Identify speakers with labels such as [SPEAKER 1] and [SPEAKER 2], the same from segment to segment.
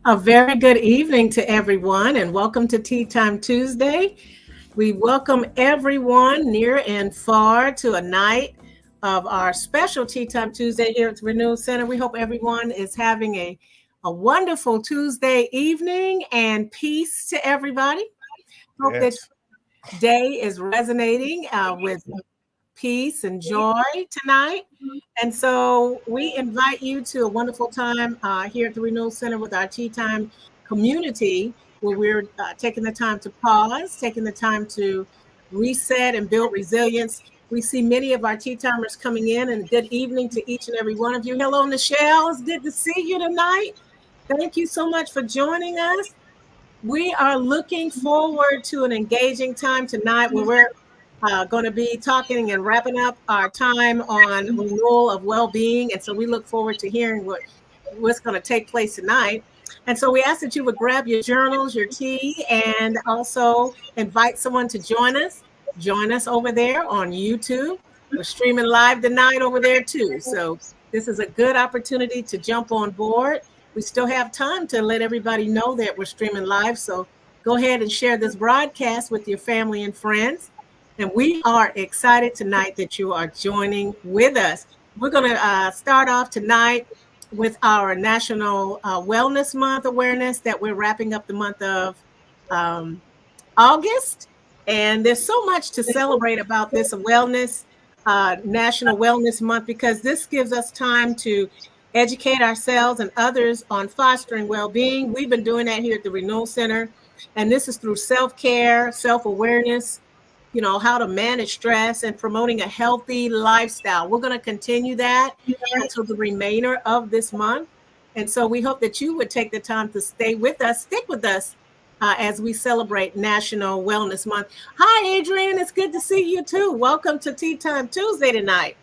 [SPEAKER 1] A very good evening to everyone, and welcome to Tea Time Tuesday. We welcome everyone near and far to a night of our special Tea Time Tuesday here at the Renewal Center. We hope everyone is having a wonderful Tuesday evening and peace to everybody. Hope that
[SPEAKER 2] Yes.
[SPEAKER 1] day is resonating with peace and joy tonight. And so we invite you to a wonderful time here at the Renewal Center with our Tea Time community, where we're taking the time to pause, taking the time to reset and build resilience. We see many of our tea timers coming in, and good evening to each and every one of you. Hello, Nichelle. It's good to see you tonight. Thank you so much for joining us. We are looking forward to an engaging time tonight where we're going to be talking and wrapping up our time on renewal of well-being. And so we look forward to hearing what's going to take place tonight. And so we ask that you would grab your journals, your tea, and also invite someone to join us. Join us over there on YouTube. We're streaming live tonight over there too. So this is a good opportunity to jump on board. We still have time to let everybody know that we're streaming live. So go ahead and share this broadcast with your family and friends. And we are excited tonight that you are joining with us. We're going to start off tonight with our National Wellness Month awareness that we're wrapping up the month of um, August. And there's so much to celebrate about this National Wellness Month, because this gives us time to educate ourselves and others on fostering well-being. We've been doing that here at the Renewal Center, and this is through self-care, self-awareness, how to manage stress and promoting a healthy lifestyle. We're going to continue that until the remainder of this month. And so we hope that you would take the time to stay with us, stick with us as we celebrate National Wellness Month. Hi, Adrian. It's good to see you too. Welcome to Tea Time Tuesday tonight.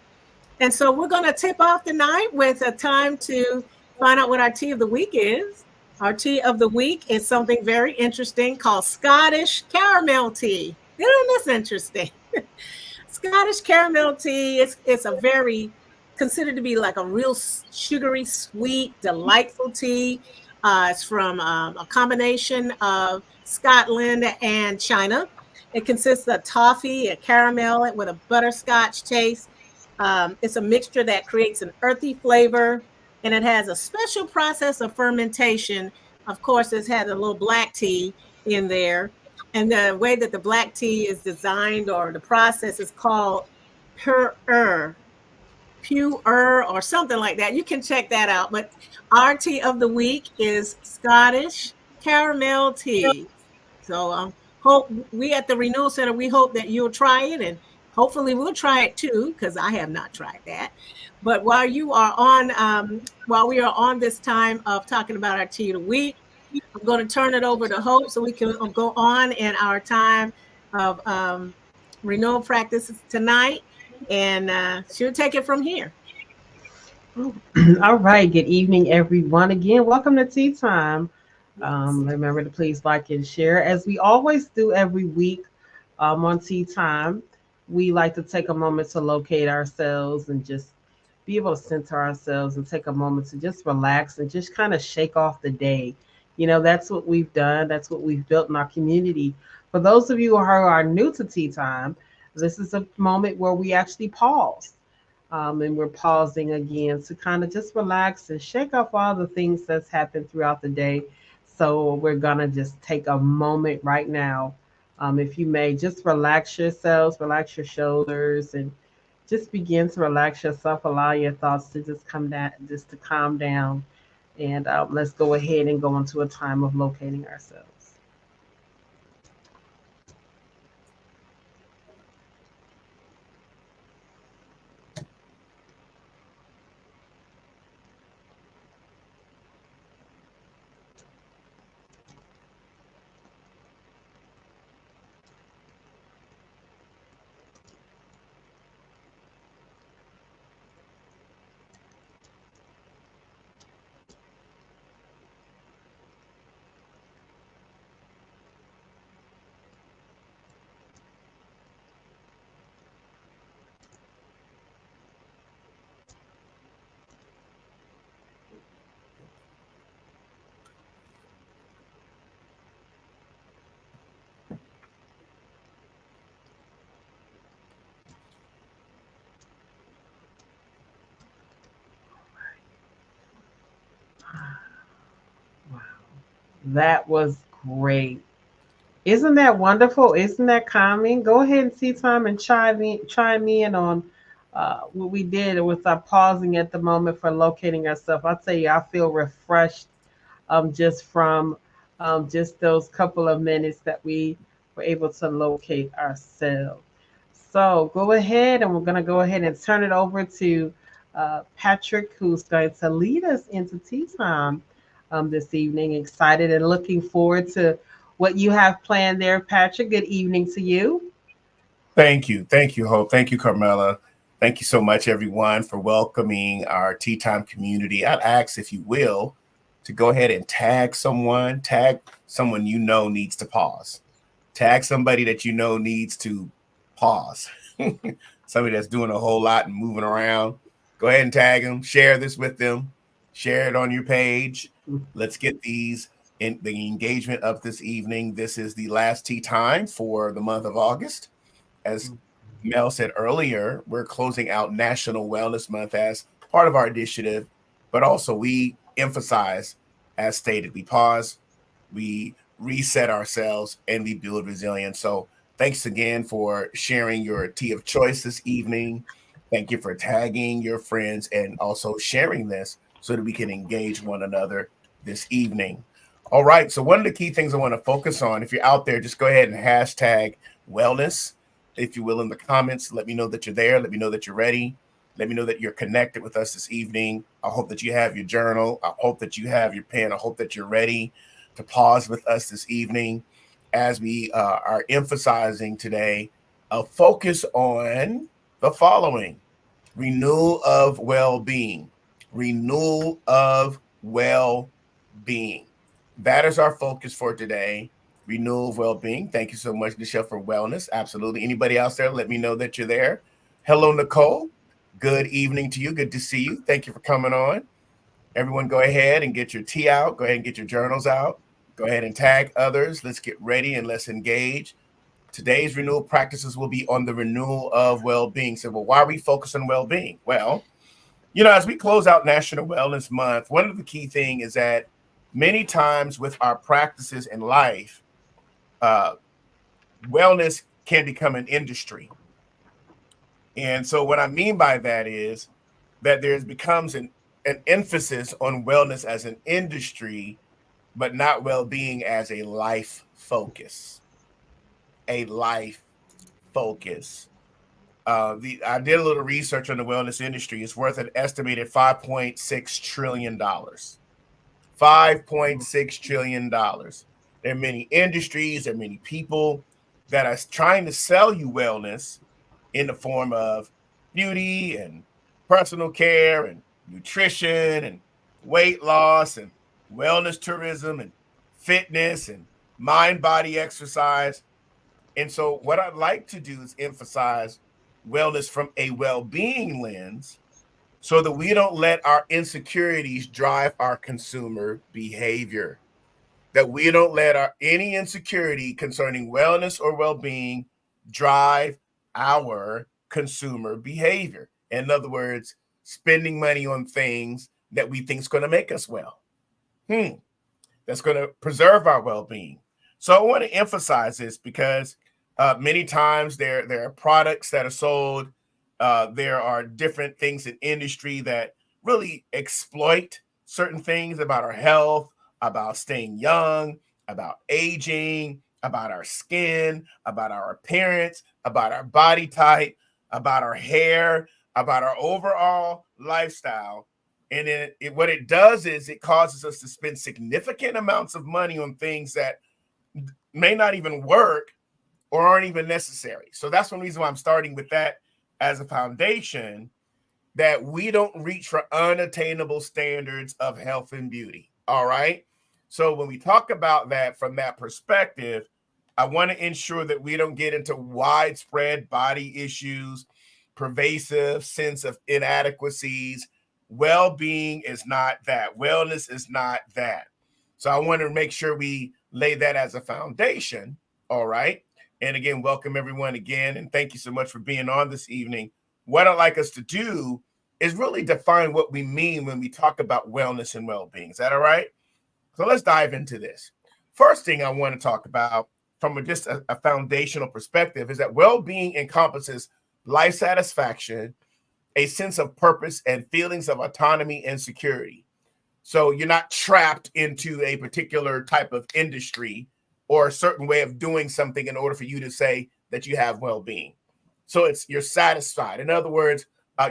[SPEAKER 1] And so we're going to tip off the night with a time to find out what our tea of the week is. Our tea of the week is something very interesting called Scottish caramel tea. Isn't this interesting? Scottish caramel tea it's a very considered to be like a real sugary, sweet, delightful tea. It's from a combination of Scotland and China. It consists of toffee, a caramel with a butterscotch taste. It's a mixture that creates an earthy flavor, and it has a special process of fermentation. Of course, it's had a little black tea in there. And the way that the black tea is designed, or the process, is called pure, pure, or something like that. You can check that out. But our tea of the week is Scottish caramel tea. So hope we at the Renewal Center, we hope that you'll try it, and hopefully we'll try it too, because I have not tried that. But while we are on this time of talking about our tea of the week, I'm going to turn it over to Hope so we can go on in our time of renewal practices tonight, and she'll take it from here.
[SPEAKER 3] All right. Good evening, everyone. Again, welcome to Tea Time. Remember to please like and share. As we always do every week on Tea Time, we like to take a moment to locate ourselves and just be able to center ourselves and take a moment to just relax and just kind of shake off the day. That's what we've done. That's what we've built in our community. For those of you who are new to Tea Time, this is a moment where we actually pause. And we're pausing again to kind of just relax and shake off all the things that's happened throughout the day. So we're going to just take a moment right now. If you may, just relax yourselves, relax your shoulders, and just begin to relax yourself. Allow your thoughts to just come down, just to calm down. And let's go ahead and go into a time of locating ourselves. That was great. Isn't that wonderful? Isn't that calming? Go ahead and see time and chime in on what we did with our pausing at the moment for locating ourselves. I'll tell you, I feel refreshed just from just those couple of minutes that we were able to locate ourselves. So go ahead, and we're going to go ahead and turn it over to Patrick, who's going to lead us into tea time this evening. Excited and looking forward to what you have planned there, Patrick. Good evening to you.
[SPEAKER 2] Thank you. Thank you, Hope. Thank you, Carmela. Thank you so much, everyone, for welcoming our Tea Time community. I'd ask, if you will, to go ahead and tag someone you know needs to pause. Tag somebody that you know needs to pause. Somebody that's doing a whole lot and moving around. Go ahead and tag them. Share this with them. Share it on your page. Let's get the engagement up this evening. This is the last tea time for the month of August. As Mel said earlier, we're closing out National Wellness Month as part of our initiative, but also we emphasize, as stated, we pause, we reset ourselves, and we build resilience. So thanks again for sharing your tea of choice this evening. Thank you for tagging your friends and also sharing this so that we can engage one another this evening. All right, so one of the key things I want to focus on, if you're out there, just go ahead and hashtag wellness, if you will, in the comments. Let me know that you're there. Let me know that you're ready. Let me know that you're connected with us this evening. I hope that you have your journal. I hope that you have your pen. I hope that you're ready to pause with us this evening as we are emphasizing today a focus on the following: renewal of well-being. Renewal of well-being. That is our focus for today. Renewal of well-being. Thank you so much, Nichelle, for wellness. Absolutely. Anybody else there, let me know that you're there. Hello, Nicole. Good evening to you. Good to see you. Thank you for coming on. Everyone, go ahead and get your tea out. Go ahead and get your journals out. Go ahead and tag others. Let's get ready and let's engage. Today's renewal practices will be on the renewal of well-being. So, well, why are we focused on well-being? Well, as we close out National Wellness Month, one of the key things is that many times with our practices in life, wellness can become an industry. And so what I mean by that is that there becomes an emphasis on wellness as an industry, but not well-being as a life focus. A life focus. I did a little research on the wellness industry. It's worth an estimated $5.6 trillion. $5.6 trillion. There are many industries, there are many people that are trying to sell you wellness in the form of beauty and personal care and nutrition and weight loss and wellness tourism and fitness and mind-body exercise. And so what I'd like to do is emphasize wellness from a well-being lens so that we don't let our insecurities drive our consumer behavior, that we don't let any insecurity concerning wellness or well-being drive our consumer behavior. In other words, spending money on things that we think is going to make us well. That's going to preserve our well-being. So I want to emphasize this because many times there are products that are sold. There are different things in industry that really exploit certain things about our health, about staying young, about aging, about our skin, about our appearance, about our body type, about our hair, about our overall lifestyle. And then what it does is it causes us to spend significant amounts of money on things that may not even work or aren't even necessary. So that's one reason why I'm starting with that as a foundation, that we don't reach for unattainable standards of health and beauty. All right. So when we talk about that from that perspective, I want to ensure that we don't get into widespread body issues, pervasive sense of inadequacies. Well-being is not that. Wellness is not that. So I want to make sure we lay that as a foundation. All right. And again, welcome everyone again. And thank you so much for being on this evening. What I'd like us to do is really define what we mean when we talk about wellness and well-being. Is that all right? So let's dive into this. First thing I want to talk about from just a foundational perspective is that well-being encompasses life satisfaction, a sense of purpose, and feelings of autonomy and security. So you're not trapped into a particular type of industry or a certain way of doing something in order for you to say that you have well-being. So you're satisfied. In other words,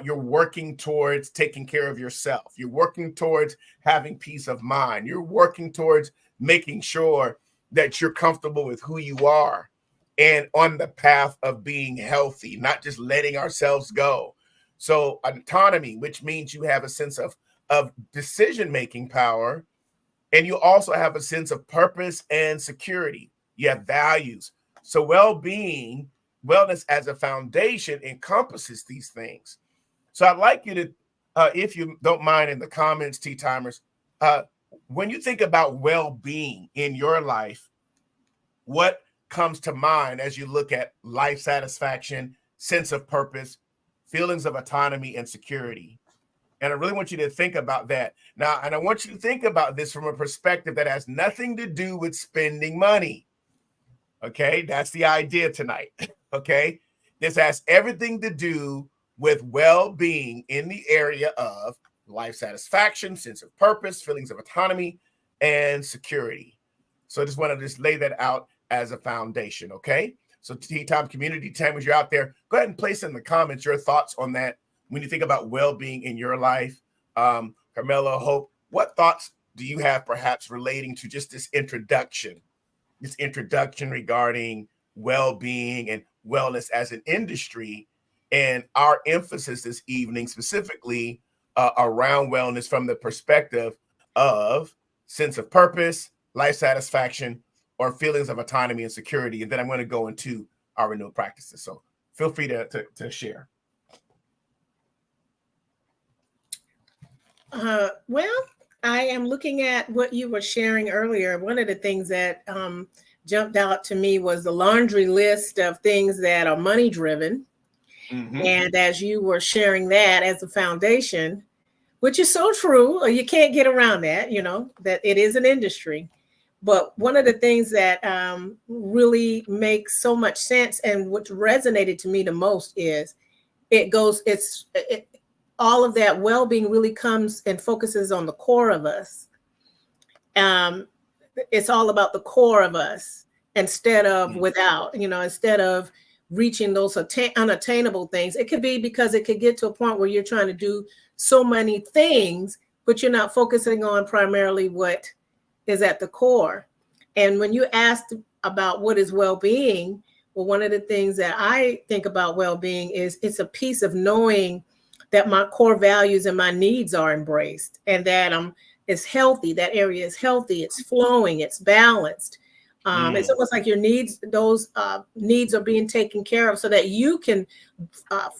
[SPEAKER 2] you're working towards taking care of yourself. You're working towards having peace of mind. You're working towards making sure that you're comfortable with who you are and on the path of being healthy, not just letting ourselves go. So autonomy, which means you have a sense of decision-making power, and you also have a sense of purpose and security. You have values. So well-being, wellness as a foundation encompasses these things. So I'd like you to, if you don't mind in the comments, Tea Timers, when you think about well-being in your life, what comes to mind as you look at life satisfaction, sense of purpose, feelings of autonomy and security? And I really want you to think about that. Now, and I want you to think about this from a perspective that has nothing to do with spending money. Okay, that's the idea tonight. Okay, this has everything to do with well-being in the area of life satisfaction, sense of purpose, feelings of autonomy, and security. So I just want to just lay that out as a foundation, okay? So Tea Time community, timers, you're out there, go ahead and place in the comments your thoughts on that when you think about well-being in your life. Carmela, Hope, what thoughts do you have perhaps relating to just this introduction regarding well-being and wellness as an industry, and our emphasis this evening specifically around wellness from the perspective of sense of purpose, life satisfaction, or feelings of autonomy and security. And then I'm going to go into our renewal practices. So feel free to share.
[SPEAKER 1] Well, I am looking at what you were sharing earlier. One of the things that jumped out to me was the laundry list of things that are money driven. Mm-hmm. And as you were sharing that as a foundation, which is so true, you can't get around that, that it is an industry. But one of the things that really makes so much sense and what resonated to me the most is all of that well-being really comes and focuses on the core of us. It's all about the core of us instead of without, instead of reaching those unattainable things. It could be because it could get to a point where you're trying to do so many things, but you're not focusing on primarily what is at the core. And when you asked about what is well-being, well, one of the things that I think about well-being is it's a piece of knowing that my core values and my needs are embraced, and that it's healthy. That area is healthy. It's flowing. It's balanced. It's almost like your needs, those needs are being taken care of so that you can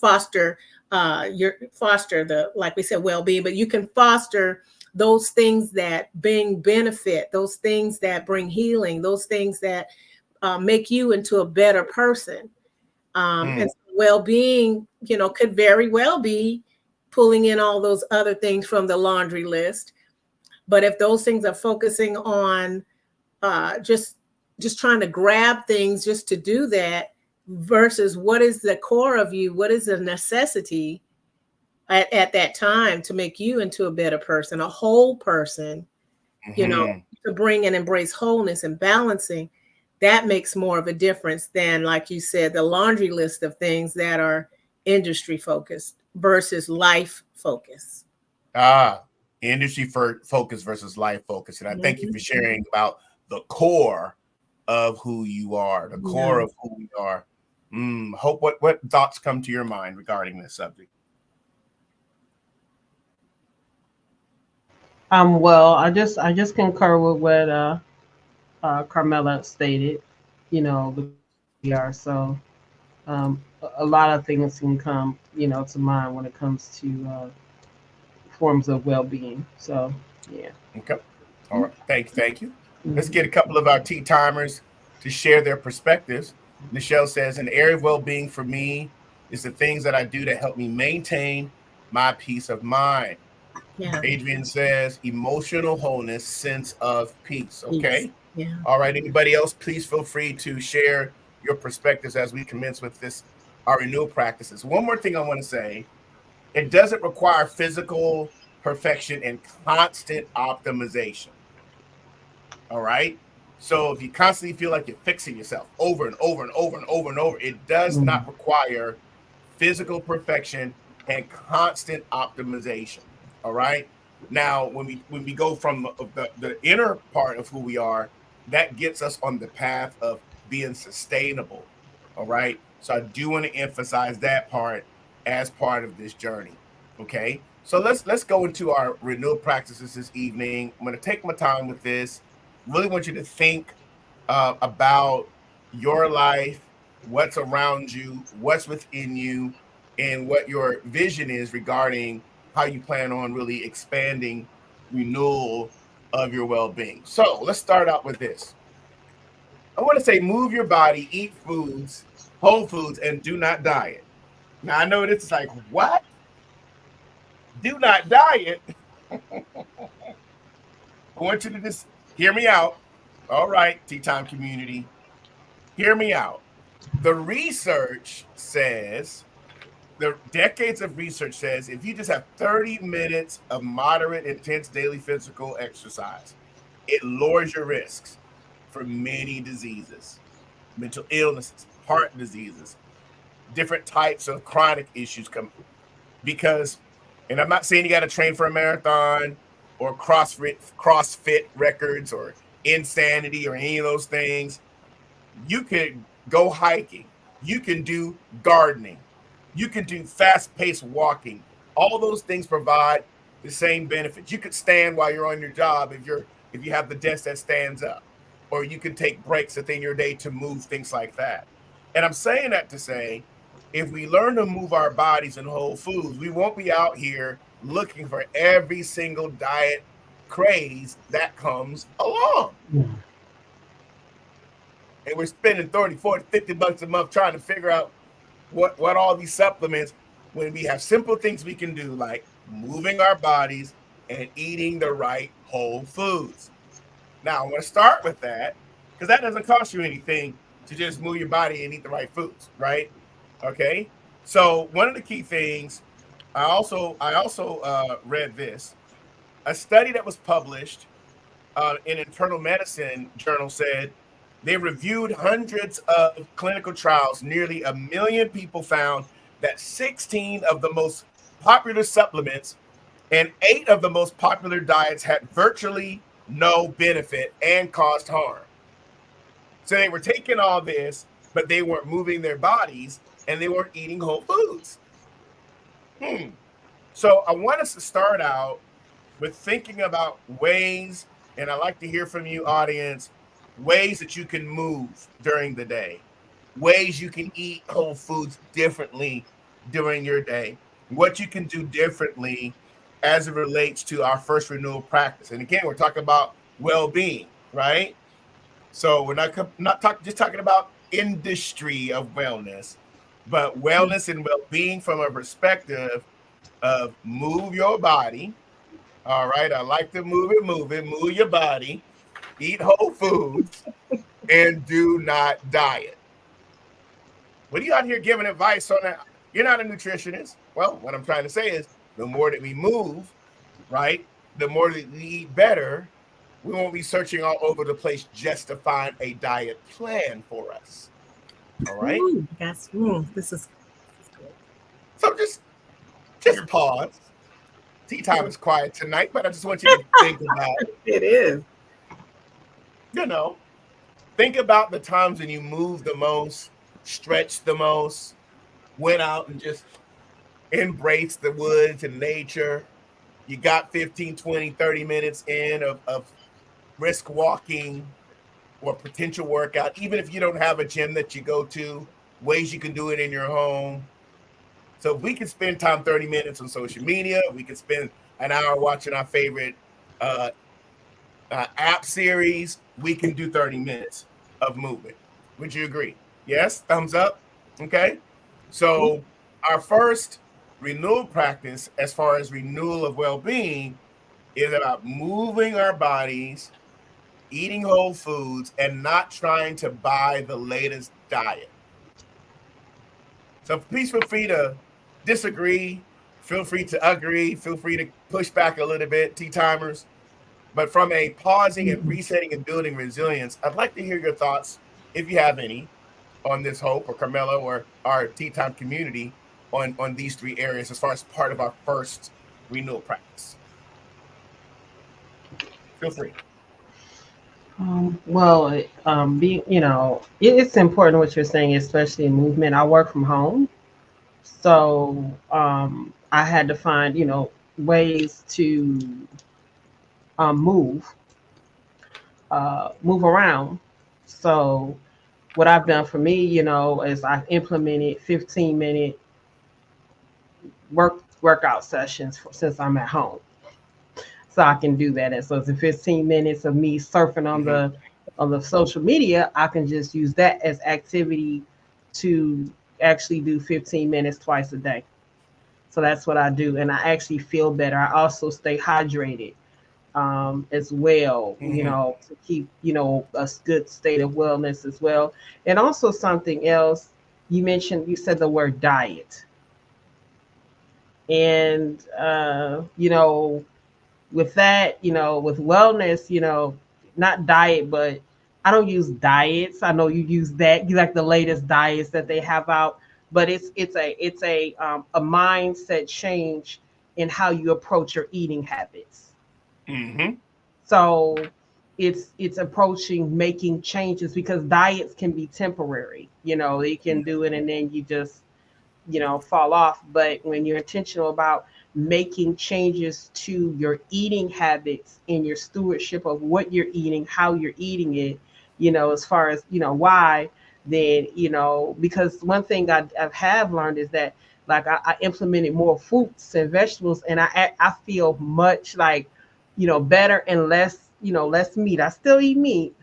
[SPEAKER 1] foster the, like we said, well-being, but you can foster those things that bring benefit, those things that bring healing, those things that make you into a better person. And so well-being, could very well be pulling in all those other things from the laundry list. But if those things are focusing on just trying to grab things just to do that versus what is the core of you, what is the necessity at that time to make you into a better person, a whole person, to bring and embrace wholeness and balancing, that makes more of a difference than, like you said, the laundry list of things that are industry focused versus life focused.
[SPEAKER 2] Industry focus versus life focus. And I thank you for sharing about the core of who you are, the core of who we are. Hope, what thoughts come to your mind regarding this subject?
[SPEAKER 3] Well, I just concur with what Carmela stated. We are so a lot of things can come to mind when it comes to forms of well-being. So yeah.
[SPEAKER 2] Okay. All right. Thank you. Let's get a couple of our tea timers to share their perspectives. Michelle says, an area of well-being for me is the things that I do to help me maintain my peace of mind.
[SPEAKER 1] Yeah.
[SPEAKER 2] Adrian says emotional wholeness, sense of peace. Okay.
[SPEAKER 1] Yeah.
[SPEAKER 2] All right. Anybody else, please feel free to share your perspectives as we commence with this, our renewal practices. One more thing I want to say, it doesn't require physical perfection and constant optimization. All right. So if you constantly feel like you're fixing yourself over and over and over and over and over, it does not require physical perfection and constant optimization. All right. Now, when we go from the inner part of who we are, that gets us on the path of being sustainable. All right. So I do want to emphasize that part as part of this journey. Okay. So let's go into our renewal practices this evening. I'm going to take my time with this. Really want you to think about your life, what's around you, what's within you, and what your vision is regarding how you plan on really expanding renewal of your well-being. So let's start out with this. I want to say move your body, eat foods, whole foods, and do not diet. Now I know this is like, what? Do not diet? I want you to just hear me out. All right, Tea Time community, hear me out. The research says, the decades of research says, if you just have 30 minutes of moderate, intense daily physical exercise, it lowers your risks for many diseases, mental illnesses, heart diseases, different types of chronic issues come because, and I'm not saying you got to train for a marathon or CrossFit records or insanity or any of those things. You could go hiking. You can do gardening. You can do fast-paced walking. All those things provide the same benefits. You could stand while you're on your job if you have the desk that stands up, or you can take breaks within your day to move, things like that. And I'm saying that to say, if we learn to move our bodies in whole foods, we won't be out here looking for every single diet craze that comes along.
[SPEAKER 3] Yeah.
[SPEAKER 2] And we're spending 30, 40, 50 bucks a month trying to figure out what all these supplements, when we have simple things we can do, like moving our bodies and eating the right whole foods. Now, I'm going to start with that because that doesn't cost you anything to just move your body and eat the right foods, right? Okay. So one of the key things, I also read this. A study that was published in Internal Medicine journal said they reviewed hundreds of clinical trials. Nearly 1 million people found that 16 of the most popular supplements and 8 of the most popular diets had virtually no benefit and caused harm. So they were taking all this, but they weren't moving their bodies and they weren't eating whole foods. So I want us to start out with thinking about ways, and I'd like to hear from you, audience, ways that you can move during the day, ways you can eat whole foods differently during your day, what you can do differently as it relates to our first renewal practice. And again, we're talking about well-being, right? So we're not just talking about industry of wellness, but wellness and well-being from a perspective of move your body. All right, I like to move your body, eat whole foods, and do not diet. What are you out here giving advice on that? You're not a nutritionist. Well, what I'm trying to say is the more that we move, right, the more that we eat better, we won't be searching all over the place just to find a diet plan for us. All right.
[SPEAKER 1] This is good.
[SPEAKER 2] So just pause. Tea time is quiet tonight, but I just want you to think about
[SPEAKER 1] it. Is.
[SPEAKER 2] Think about the times when you moved the most, stretched the most, went out and just embraced the woods and nature. You got 15, 20, 30 minutes in of brisk walking or potential workout, even if you don't have a gym that you go to, ways you can do it in your home. So if we can spend time 30 minutes on social media, we can spend an hour watching our favorite app series, we can do 30 minutes of movement. Would you agree? Yes? Thumbs up? Okay. So our first renewal practice, as far as renewal of well-being, is about moving our bodies, eating whole foods, and not trying to buy the latest diet. So please feel free to disagree, feel free to agree, feel free to push back a little bit, tea timers. But from a pausing and resetting and building resilience, I'd like to hear your thoughts, if you have any, on this, Hope or Carmela or our tea time community on these three areas as far as part of our first renewal practice. Feel free.
[SPEAKER 3] It's important what you're saying, especially in movement. I work from home, so I had to find, ways to move around. So what I've done for me, is I've implemented 15-minute workout sessions since I'm at home. So I can do that. And so it's 15 minutes of me surfing on the social media. I can just use that as activity to actually do 15 minutes twice a day. So that's what I do. And I actually feel better. I also stay hydrated as well, to keep, a good state of wellness as well. And also something else, you said the word diet. And, with that, with wellness, not diet, but I don't use diets. I know you use that, you like the latest diets that they have out, but it's a mindset change in how you approach your eating habits. So it's approaching making changes, because diets can be temporary. They can do it and then you just fall off. But when you're intentional about making changes to your eating habits and your stewardship of what you're eating, how you're eating it, as far as why, then because one thing I have learned is that, like, I implemented more fruits and vegetables, and I feel much like better, and less meat. I still eat meat,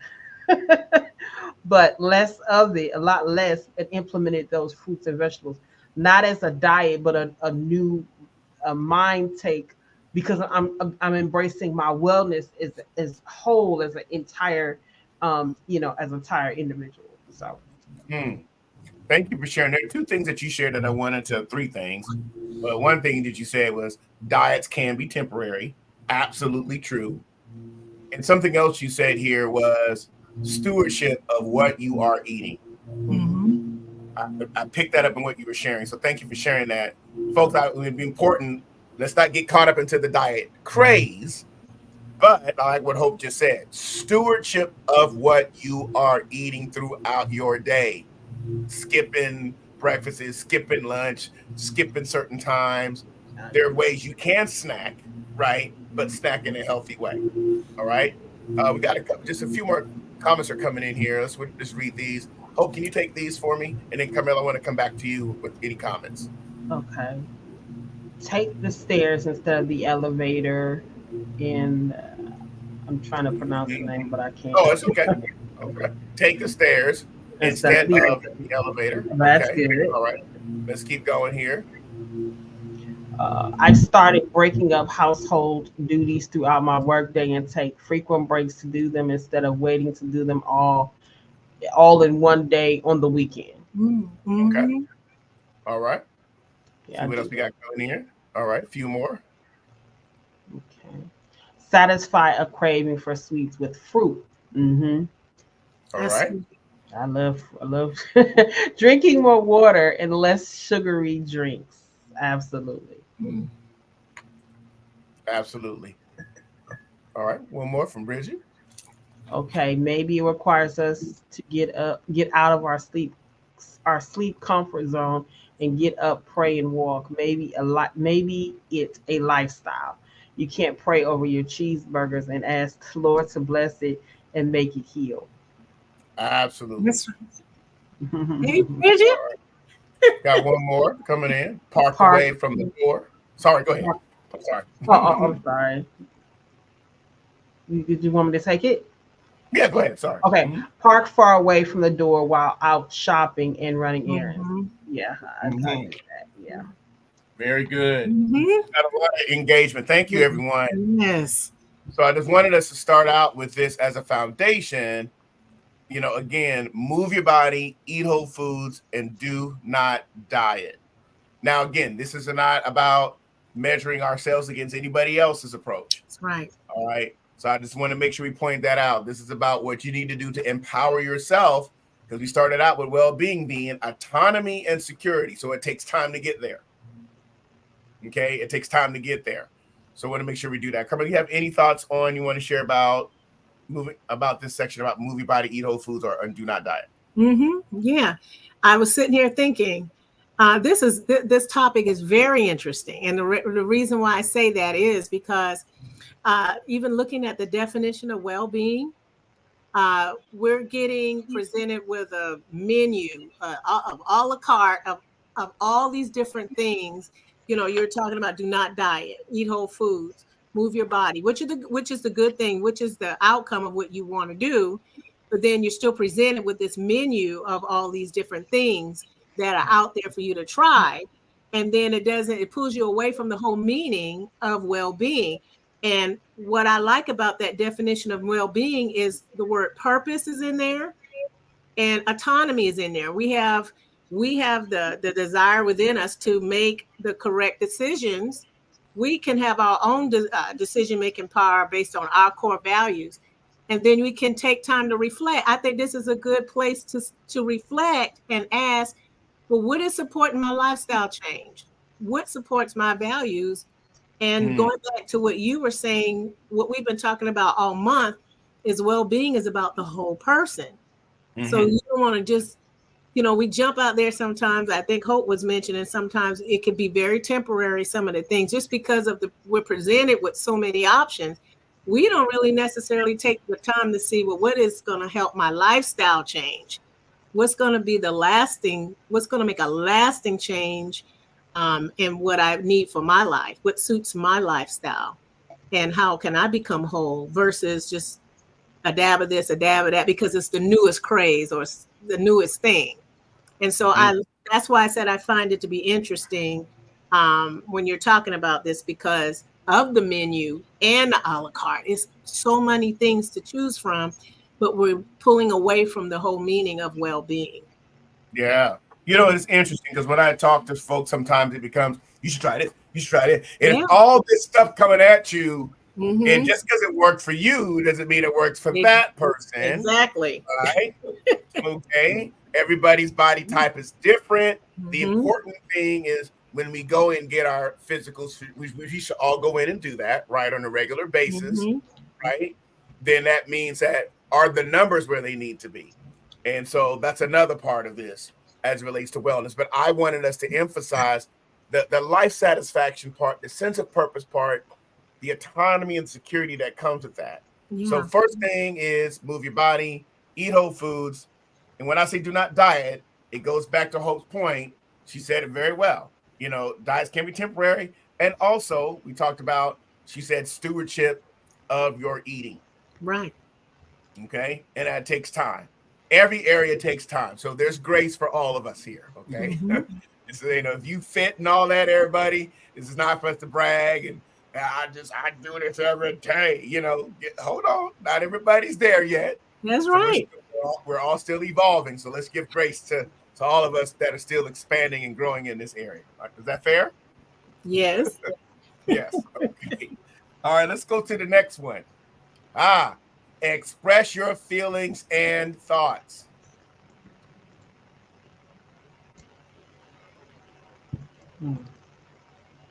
[SPEAKER 3] but less of it, a lot less, and implemented those fruits and vegetables, not as a diet, but a new mind take, because I'm embracing my wellness as whole, as an entire, as an entire individual. So.
[SPEAKER 2] Thank you for sharing. There are two things that you shared that I wanted to, three things. But one thing that you said was diets can be temporary. Absolutely true. And something else you said here was stewardship of what you are eating. I picked that up in what you were sharing. So thank you for sharing that. Folks, it would be important. Let's not get caught up into the diet craze. But I like what Hope just said. Stewardship of what you are eating throughout your day. Skipping breakfasts, skipping lunch, skipping certain times. There are ways you can snack, right? But snack in a healthy way. All right. We got just a few more comments are coming in here. Let's just read these. Hope, can you take these for me? And then Carmela, I want to come back to you with any comments.
[SPEAKER 3] Okay. Take the stairs instead of the elevator. And I'm trying to pronounce the name, but I can't.
[SPEAKER 2] Oh, it's okay. Okay. Take the stairs instead of the elevator.
[SPEAKER 3] That's good.
[SPEAKER 2] All right. Let's keep going here.
[SPEAKER 3] I started breaking up household duties throughout my workday and take frequent breaks to do them instead of waiting to do them all in one day on the weekend.
[SPEAKER 2] Okay. All right.
[SPEAKER 3] Yeah,
[SPEAKER 2] see what else we got going here. All right. A few more.
[SPEAKER 3] Okay. Satisfy a craving for sweets with fruit.
[SPEAKER 2] All right.
[SPEAKER 3] I love drinking more water and less sugary drinks. Absolutely.
[SPEAKER 2] Absolutely. All right. One more from Bridget.
[SPEAKER 3] Okay. Maybe it requires us to get out of our sleep comfort zone and get up, pray, and walk. Maybe it's a lifestyle. You can't pray over your cheeseburgers and ask the Lord to bless it and make it heal.
[SPEAKER 2] Absolutely.
[SPEAKER 1] That's right. Hey, Bridget.
[SPEAKER 2] Got one more coming in. Park away from the door. Sorry, go ahead. I'm sorry.
[SPEAKER 3] I'm sorry. Did you want me to take it?
[SPEAKER 2] Yeah, go ahead. Sorry.
[SPEAKER 3] Okay. Park far away from the door while out shopping and running errands. Yeah, I did that. Yeah.
[SPEAKER 2] Very good.
[SPEAKER 1] Mhm.
[SPEAKER 2] Got a lot of engagement. Thank you, everyone.
[SPEAKER 1] Yes.
[SPEAKER 2] So I just wanted us to start out with this as a foundation. Again, move your body, eat whole foods, and do not diet. Now, again, this is not about measuring ourselves against anybody else's approach.
[SPEAKER 1] That's right.
[SPEAKER 2] All right. So I just want to make sure we point that out. This is about what you need to do to empower yourself, because we started out with well-being being autonomy and security. So it takes time to get there. Okay. It takes time to get there. So I want to make sure we do that. Carmen, you have any thoughts you want to share about this section about move your body, eat whole foods, or do not diet?
[SPEAKER 1] Yeah. I was sitting here thinking, this topic is very interesting. And the reason why I say that is because even looking at the definition of well-being, we're getting presented with a menu of a la carte of all these different things. You're talking about do not diet, eat whole foods, move your body, which is the good thing, which is the outcome of what you want to do. But then you're still presented with this menu of all these different things that are out there for you to try. And then it pulls you away from the whole meaning of well-being. And what I like about that definition of well-being is the word purpose is in there and autonomy is in there. We have the desire within us to make the correct decisions. We can have our own decision-making power based on our core values. And then we can take time to reflect. I think this is a good place to reflect and ask, well, what is supporting my lifestyle change? What supports my values? And going back to what you were saying, what we've been talking about all month is well-being is about the whole person. So you don't want to just, we jump out there sometimes. I think Hope was mentioning sometimes it can be very temporary, some of the things, just because we're presented with so many options. We don't really necessarily take the time to see, well, what is going to help my lifestyle change? What's going to be what's going to make a lasting change in what I need for my life, what suits my lifestyle, and how can I become whole versus just a dab of this, a dab of that, because it's the newest craze or the newest thing. And so that's why I said I find it to be interesting when you're talking about this, because of the menu and the a la carte. It's so many things to choose from, but we're pulling away from the whole meaning of well-being.
[SPEAKER 2] Yeah. It's interesting because when I talk to folks, sometimes it becomes, you should try this, you should try this. And all this stuff coming at you, and just because it worked for you doesn't mean it works for that person.
[SPEAKER 1] Exactly.
[SPEAKER 2] Right? Okay. Everybody's body type is different. The important thing is when we go and get our physicals, we should all go in and do that, right, on a regular basis, right? Then that means that are the numbers where they need to be. And so that's another part of this as it relates to wellness. But I wanted us to emphasize the life satisfaction part, the sense of purpose part, the autonomy and security that comes with that. Yeah. So first thing is move your body, eat whole foods. And when I say do not diet, it goes back to Hope's point. She said it very well. Diets can be temporary. And also we talked about, she said, stewardship of your eating.
[SPEAKER 1] Right.
[SPEAKER 2] Okay. And that takes time. Every area takes time. So there's grace for all of us here. Okay. So, if you fit and all that, everybody, this is not for us to brag and I do this every day. Hold on. Not everybody's there yet.
[SPEAKER 1] That's right.
[SPEAKER 2] We're all still evolving. So let's give grace to all of us that are still expanding and growing in this area. Is that fair?
[SPEAKER 1] Yes.
[SPEAKER 2] Yes. Okay. All right. Let's go to the next one. Express your feelings and thoughts.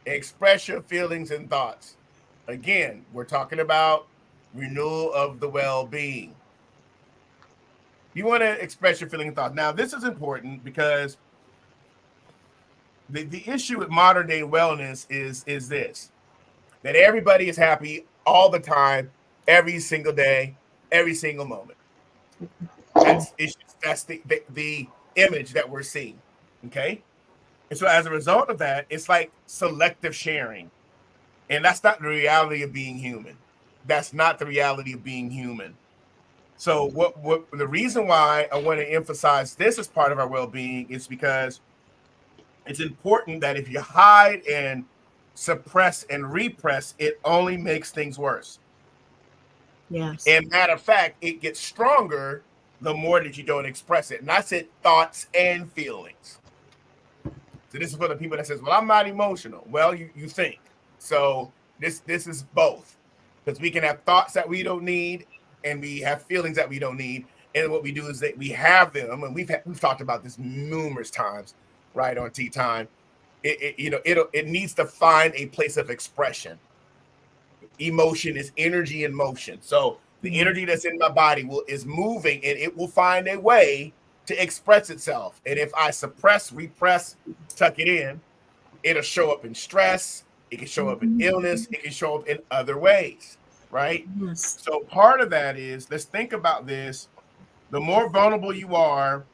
[SPEAKER 2] Express your feelings and thoughts. Again, we're talking about renewal of the well-being. You want to express your feelings and thoughts. Now, this is important because the issue with modern day wellness is this, that everybody is happy all the time, every single day, every single moment. That's the image that we're seeing. Okay. And so as a result of that, it's like selective sharing. And that's not the reality of being human. That's not the reality of being human. So what the reason why I want to emphasize this as part of our well-being is because it's important that if you hide and suppress and repress, it only makes things worse.
[SPEAKER 1] Yes.
[SPEAKER 2] And matter of fact, it gets stronger the more that you don't express it. And I said thoughts and feelings. So this is for the people that says, well, I'm not emotional. Well, you think. So this is both. Because we can have thoughts that we don't need and we have feelings that we don't need. And what we do is that we have them, and we've talked about this numerous times, right, on Tea Time. It needs to find a place of expression. Emotion is energy in motion. So the energy that's in my body is moving, and it will find a way to express itself. And if I suppress, repress, tuck it in, it'll show up in stress. It can show up in illness. It can show up in other ways, right?
[SPEAKER 1] Yes.
[SPEAKER 2] So part of that is, let's think about this. The more vulnerable you are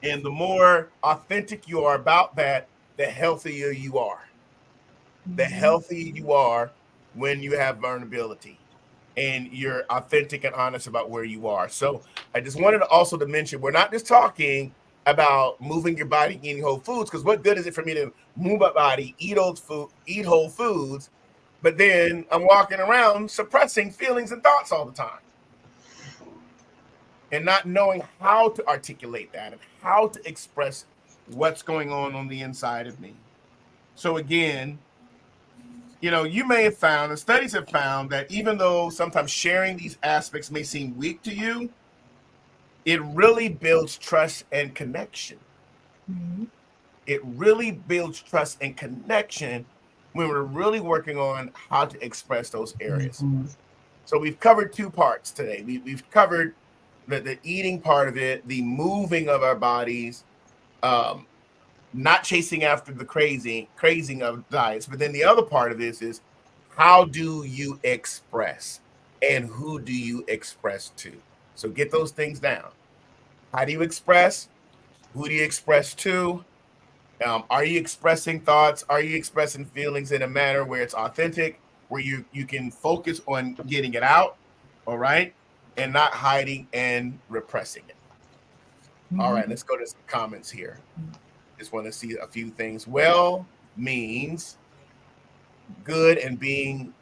[SPEAKER 2] and the more authentic you are about that, the healthier you are. The healthier you are when you have vulnerability and you're authentic and honest about where you are. So I just wanted to also to mention, we're not just talking about moving your body, eating whole foods, because what good is it for me to move my body, eat whole foods, but then I'm walking around suppressing feelings and thoughts all the time and not knowing how to articulate that and how to express what's going on the inside of me. So again, you may have found, and studies have found, that even though sometimes sharing these aspects may seem weak to you, it really builds trust and connection. It really builds trust and connection when we're really working on how to express those areas. So we've covered two parts today. We've covered the eating part of it, the moving of our bodies, not chasing after the crazing of diets. But then the other part of this is, how do you express and who do you express to? So get those things down. How do you express? Who do you express to? Are you expressing thoughts? Are you expressing feelings in a manner where it's authentic, where you can focus on getting it out, all right, and not hiding and repressing it? All right, let's go to some comments here. Just want to see a few things. Well means good, and being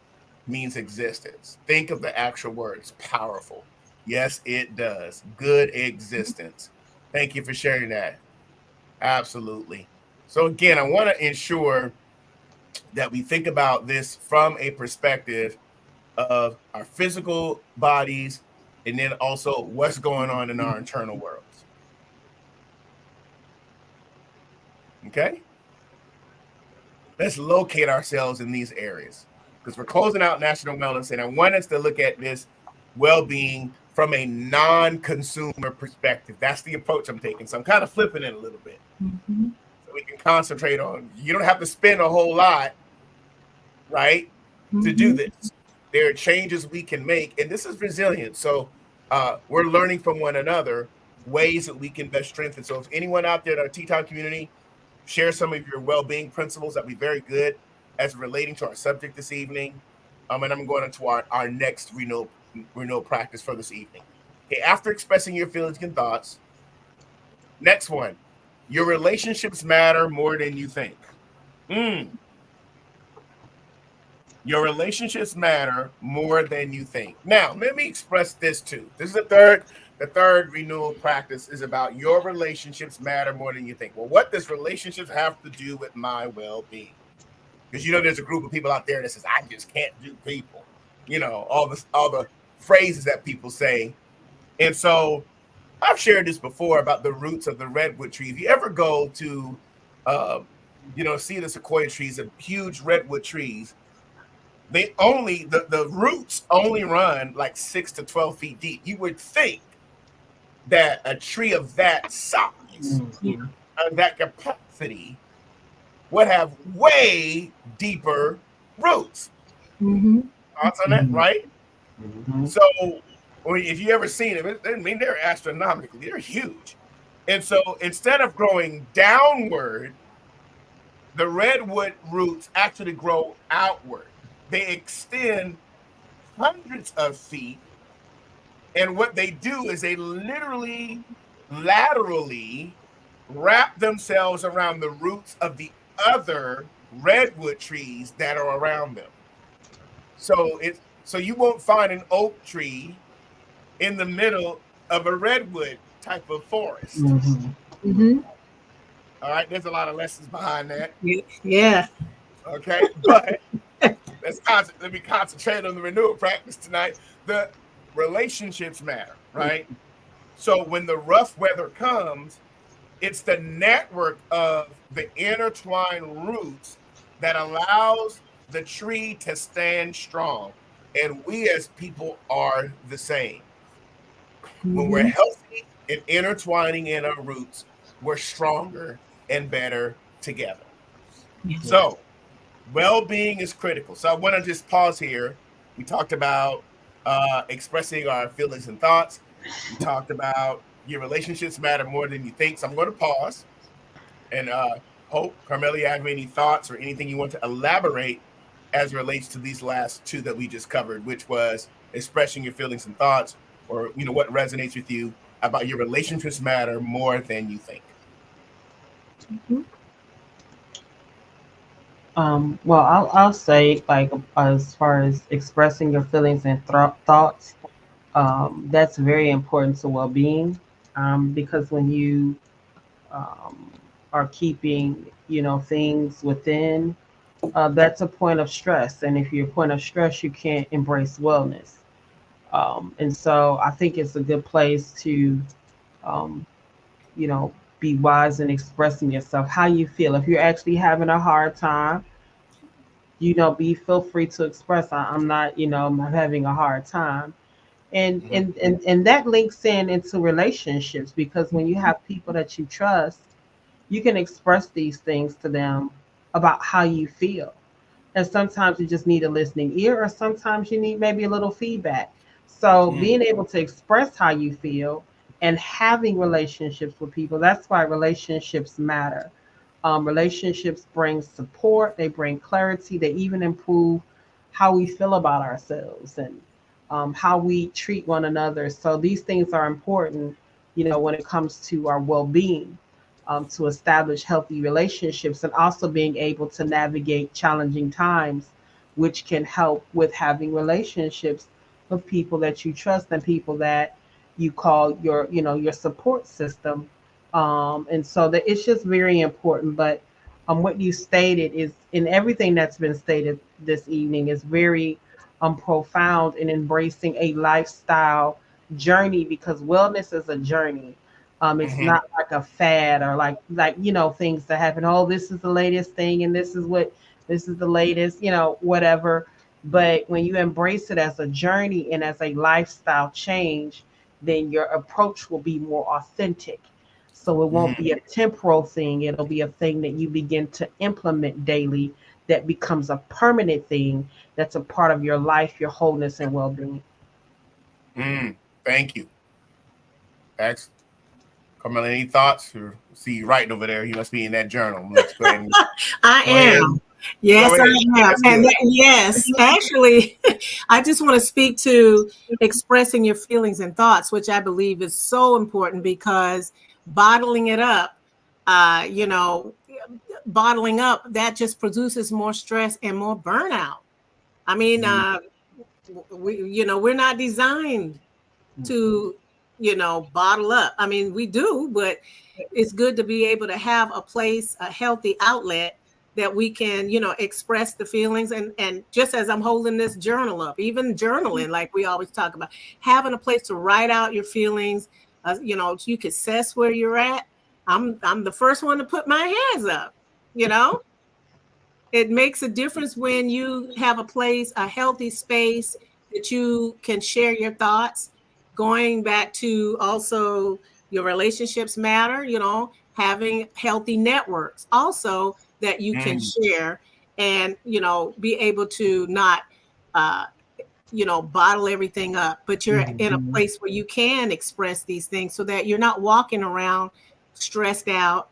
[SPEAKER 2] means existence. Think of the actual words. Powerful. Yes, it does. Good existence. Thank you for sharing that. Absolutely. So again, I want to ensure that we think about this from a perspective of our physical bodies and then also what's going on in our internal worlds. Okay? Let's locate ourselves in these areas, because we're closing out National Wellness, and I want us to look at this well-being from a non-consumer perspective. That's the approach I'm taking. So I'm kind of flipping it a little bit. So we can concentrate on, you don't have to spend a whole lot, right, to do this. There are changes we can make, and this is resilience. So we're learning from one another ways that we can best strengthen. So if anyone out there in our Tea Time community, share some of your well-being principles. That'd be very good as relating to our subject this evening. And I'm going into our next renewal practice for this evening. Okay, after expressing your feelings and thoughts, next one, your relationships matter more than you think. Your relationships matter more than you think. Now, let me express this too. This is the third renewal practice is about your relationships matter more than you think. Well, what does relationships have to do with my well-being? Because there's a group of people out there that says, I just can't do people. All the phrases that people say. And so I've shared this before about the roots of the redwood tree. If you ever go to see the sequoia trees, the huge redwood trees, the roots only run like 6 to 12 feet deep. You would think that a tree of that size, of that capacity, would have way deeper roots. Thoughts on that, right? So, if you ever seen them, they're astronomically, they're huge. And so instead of growing downward, the redwood roots actually grow outward. They extend hundreds of feet. And what they do is they literally laterally wrap themselves around the roots of the other redwood trees that are around them. So you won't find an oak tree in the middle of a redwood type of forest.
[SPEAKER 1] Mm-hmm.
[SPEAKER 2] All right, there's a lot of lessons behind that.
[SPEAKER 1] Yeah.
[SPEAKER 2] Okay, but let me concentrate on the renewal practice tonight. The relationships matter, right? So when the rough weather comes, it's the network of the intertwined roots that allows the tree to stand strong. And we as people are the same. When we're
[SPEAKER 1] Mm-hmm.
[SPEAKER 2] healthy and intertwining in our roots, we're stronger and better together.
[SPEAKER 1] Yes.
[SPEAKER 2] So, well-being is critical. So, I want to just pause here. We talked about expressing our feelings and thoughts. We talked about your relationships matter more than you think. So, I'm going to pause and Hope, Carmela, you have any thoughts or anything you want to elaborate as it relates to these last two that we just covered, which was expressing your feelings and thoughts, or what resonates with you about your relationships matter more than you think.
[SPEAKER 1] Mm-hmm.
[SPEAKER 3] Well, I'll say, like, as far as expressing your feelings and thoughts, that's very important to well-being, because when you um, are keeping, things within, that's a point of stress. And if you're a point of stress, you can't embrace wellness. And so I think it's a good place to, um, you know, be wise in expressing yourself, how you feel. If you're actually having a hard time, feel free to express, I'm not, I'm having a hard time. And,
[SPEAKER 2] Mhm.
[SPEAKER 3] and that links into relationships, because when you have people that you trust, you can express these things to them about how you feel. And sometimes you just need a listening ear, or sometimes you need maybe a little feedback. So
[SPEAKER 2] Mm.
[SPEAKER 3] being able to express how you feel and having relationships with people, that's why relationships matter. Relationships bring support, they bring clarity, they even improve how we feel about ourselves, and how we treat one another. So these things are important, when it comes to our well-being, to establish healthy relationships, and also being able to navigate challenging times, which can help with having relationships with people that you trust and people that you call your support system. And so that it's just very important. But what you stated is, in everything that's been stated this evening, is very profound in embracing a lifestyle journey, because wellness is a journey. It's
[SPEAKER 2] Mhm.
[SPEAKER 3] not like a fad, or like things that happen. Oh, this is the latest thing, and this is the latest, whatever. But when you embrace it as a journey and as a lifestyle change, then your approach will be more authentic. So it won't
[SPEAKER 2] Mhm.
[SPEAKER 3] be a temporal thing. It'll be a thing that you begin to implement daily, that becomes a permanent thing, that's a part of your life, your wholeness, and well being.
[SPEAKER 2] Mm. Thank you. Excellent. Carmela, any thoughts? Or see you writing over there. You must be in that journal. Let's go ahead.
[SPEAKER 1] I
[SPEAKER 2] Go ahead.
[SPEAKER 1] am. Yes,
[SPEAKER 2] Go ahead.
[SPEAKER 1] I am.
[SPEAKER 2] That's
[SPEAKER 1] And
[SPEAKER 2] good.
[SPEAKER 1] yes, actually, I just want to speak to expressing your feelings and thoughts, which I believe is so important, because bottling it up, uh, you know, bottling up, that just produces more stress and more burnout. I mean,
[SPEAKER 2] Mm.
[SPEAKER 1] we're not designed to, bottle up. I mean, we do, but it's good to be able to have a place, a healthy outlet that we can, express the feelings. And just as I'm holding this journal up, even journaling, like we always talk about, having a place to write out your feelings, you can assess where you're at. I'm the first one to put my hands up, you know. It makes a difference when you have a place, a healthy space that you can share your thoughts. Going back to also your relationships matter, having healthy networks also that you can
[SPEAKER 2] Mm.
[SPEAKER 1] share, and, be able to not, uh, bottle everything up, but you're in a
[SPEAKER 3] Mhm.
[SPEAKER 1] place where you can express these things so that you're not walking around stressed out,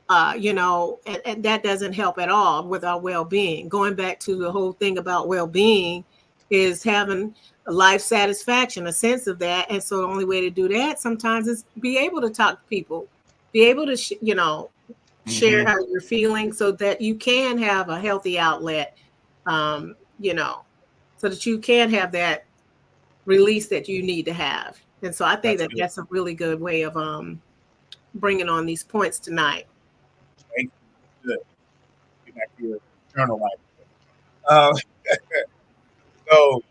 [SPEAKER 1] and that doesn't help at all with our well-being. Going back to the whole thing about well-being is having a life satisfaction, a sense of that. And so the only way to do that sometimes is be able to talk to people, be able to, share
[SPEAKER 2] Mhm.
[SPEAKER 1] how you're feeling so that you can have a healthy outlet, so that you can have that release that you need to have. And so I think
[SPEAKER 2] That's
[SPEAKER 1] that
[SPEAKER 2] good.
[SPEAKER 1] that's a really good way of bringing on these points tonight.
[SPEAKER 2] Thank you. Good. Get back to your journal life. Uh, so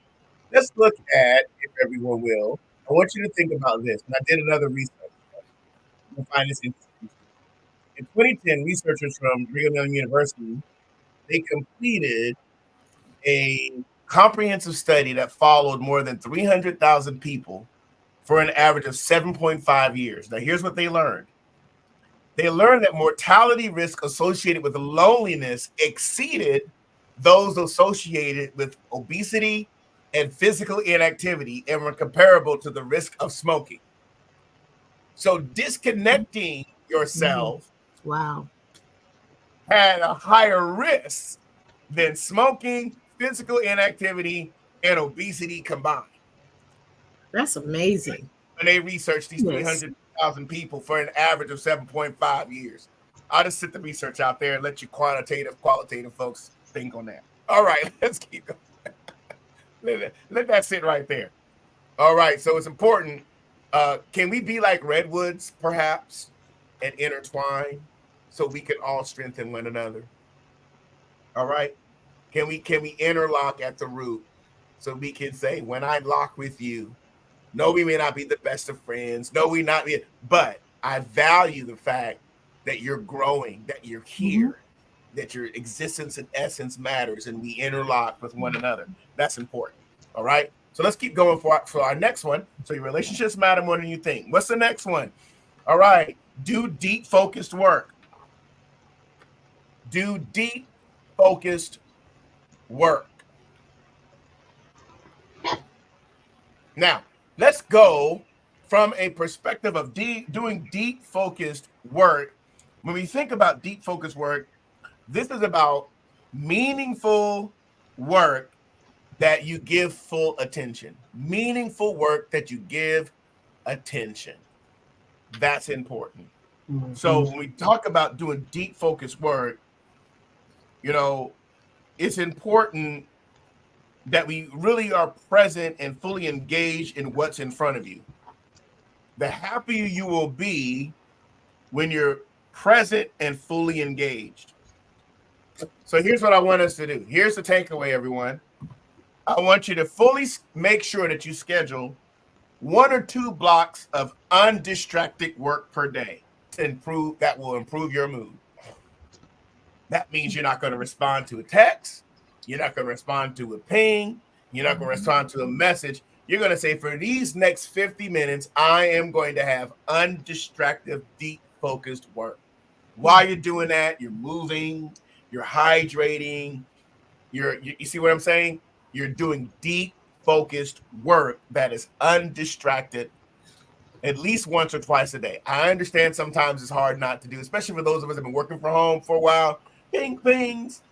[SPEAKER 2] let's look at, if everyone will, I want you to think about this. And I did another research. You'll find this interesting. In 2010, researchers from Brigham Young University, they completed a comprehensive study that followed more than 300,000 people for an average of 7.5 years. Now, here's what they learned. They learned that mortality risk associated with loneliness exceeded those associated with obesity and physical inactivity and were comparable to the risk of smoking. So disconnecting yourself
[SPEAKER 1] Wow.
[SPEAKER 2] had a higher risk than smoking, physical inactivity, and obesity combined.
[SPEAKER 1] That's amazing.
[SPEAKER 2] When they researched these
[SPEAKER 1] Yes.
[SPEAKER 2] 300,000 people for an average of 7.5 years. I'll just sit the research out there and let you qualitative folks think on that. All right, let's keep going. Let that sit right there. All right, so it's important. Can we be like redwoods, perhaps, and intertwine so we can all strengthen one another? All right. Can we interlock at the root so we can say, when I lock with you, no, we may not be the best of friends. No, we not be, but I value the fact that you're growing, that you're
[SPEAKER 1] Mm-hmm.
[SPEAKER 2] here, that your existence and essence matters, and we interlock with one another. That's important. All right. So let's keep going for our next one. So your relationships matter more than you think. What's the next one? All right. Do deep focused work. Do deep focused work. Now, let's go from a perspective of doing deep focused work. When we think about deep focused work, this is about meaningful work that you give full attention. Meaningful work that you give attention. That's important. So when we talk about doing deep focused work, it's important that we really are present and fully engaged in what's in front of you. The happier you will be when you're present and fully engaged. So here's what I want us to do. Here's the takeaway, everyone. I want you to fully make sure that you schedule 1 or 2 blocks of undistracted work per day that will improve your mood. That means you're not going to respond to a text. You're not going to respond to a ping. You're not going to respond to a message. You're going to say, for these next 50 minutes, I am going to have undistracted, deep focused work. While you're doing that, you're moving, you're hydrating. You see what I'm saying? You're doing deep focused work that is undistracted at least once or twice a day. I understand sometimes it's hard not to do, especially for those of us that have been working from home for a while. Ping, pings.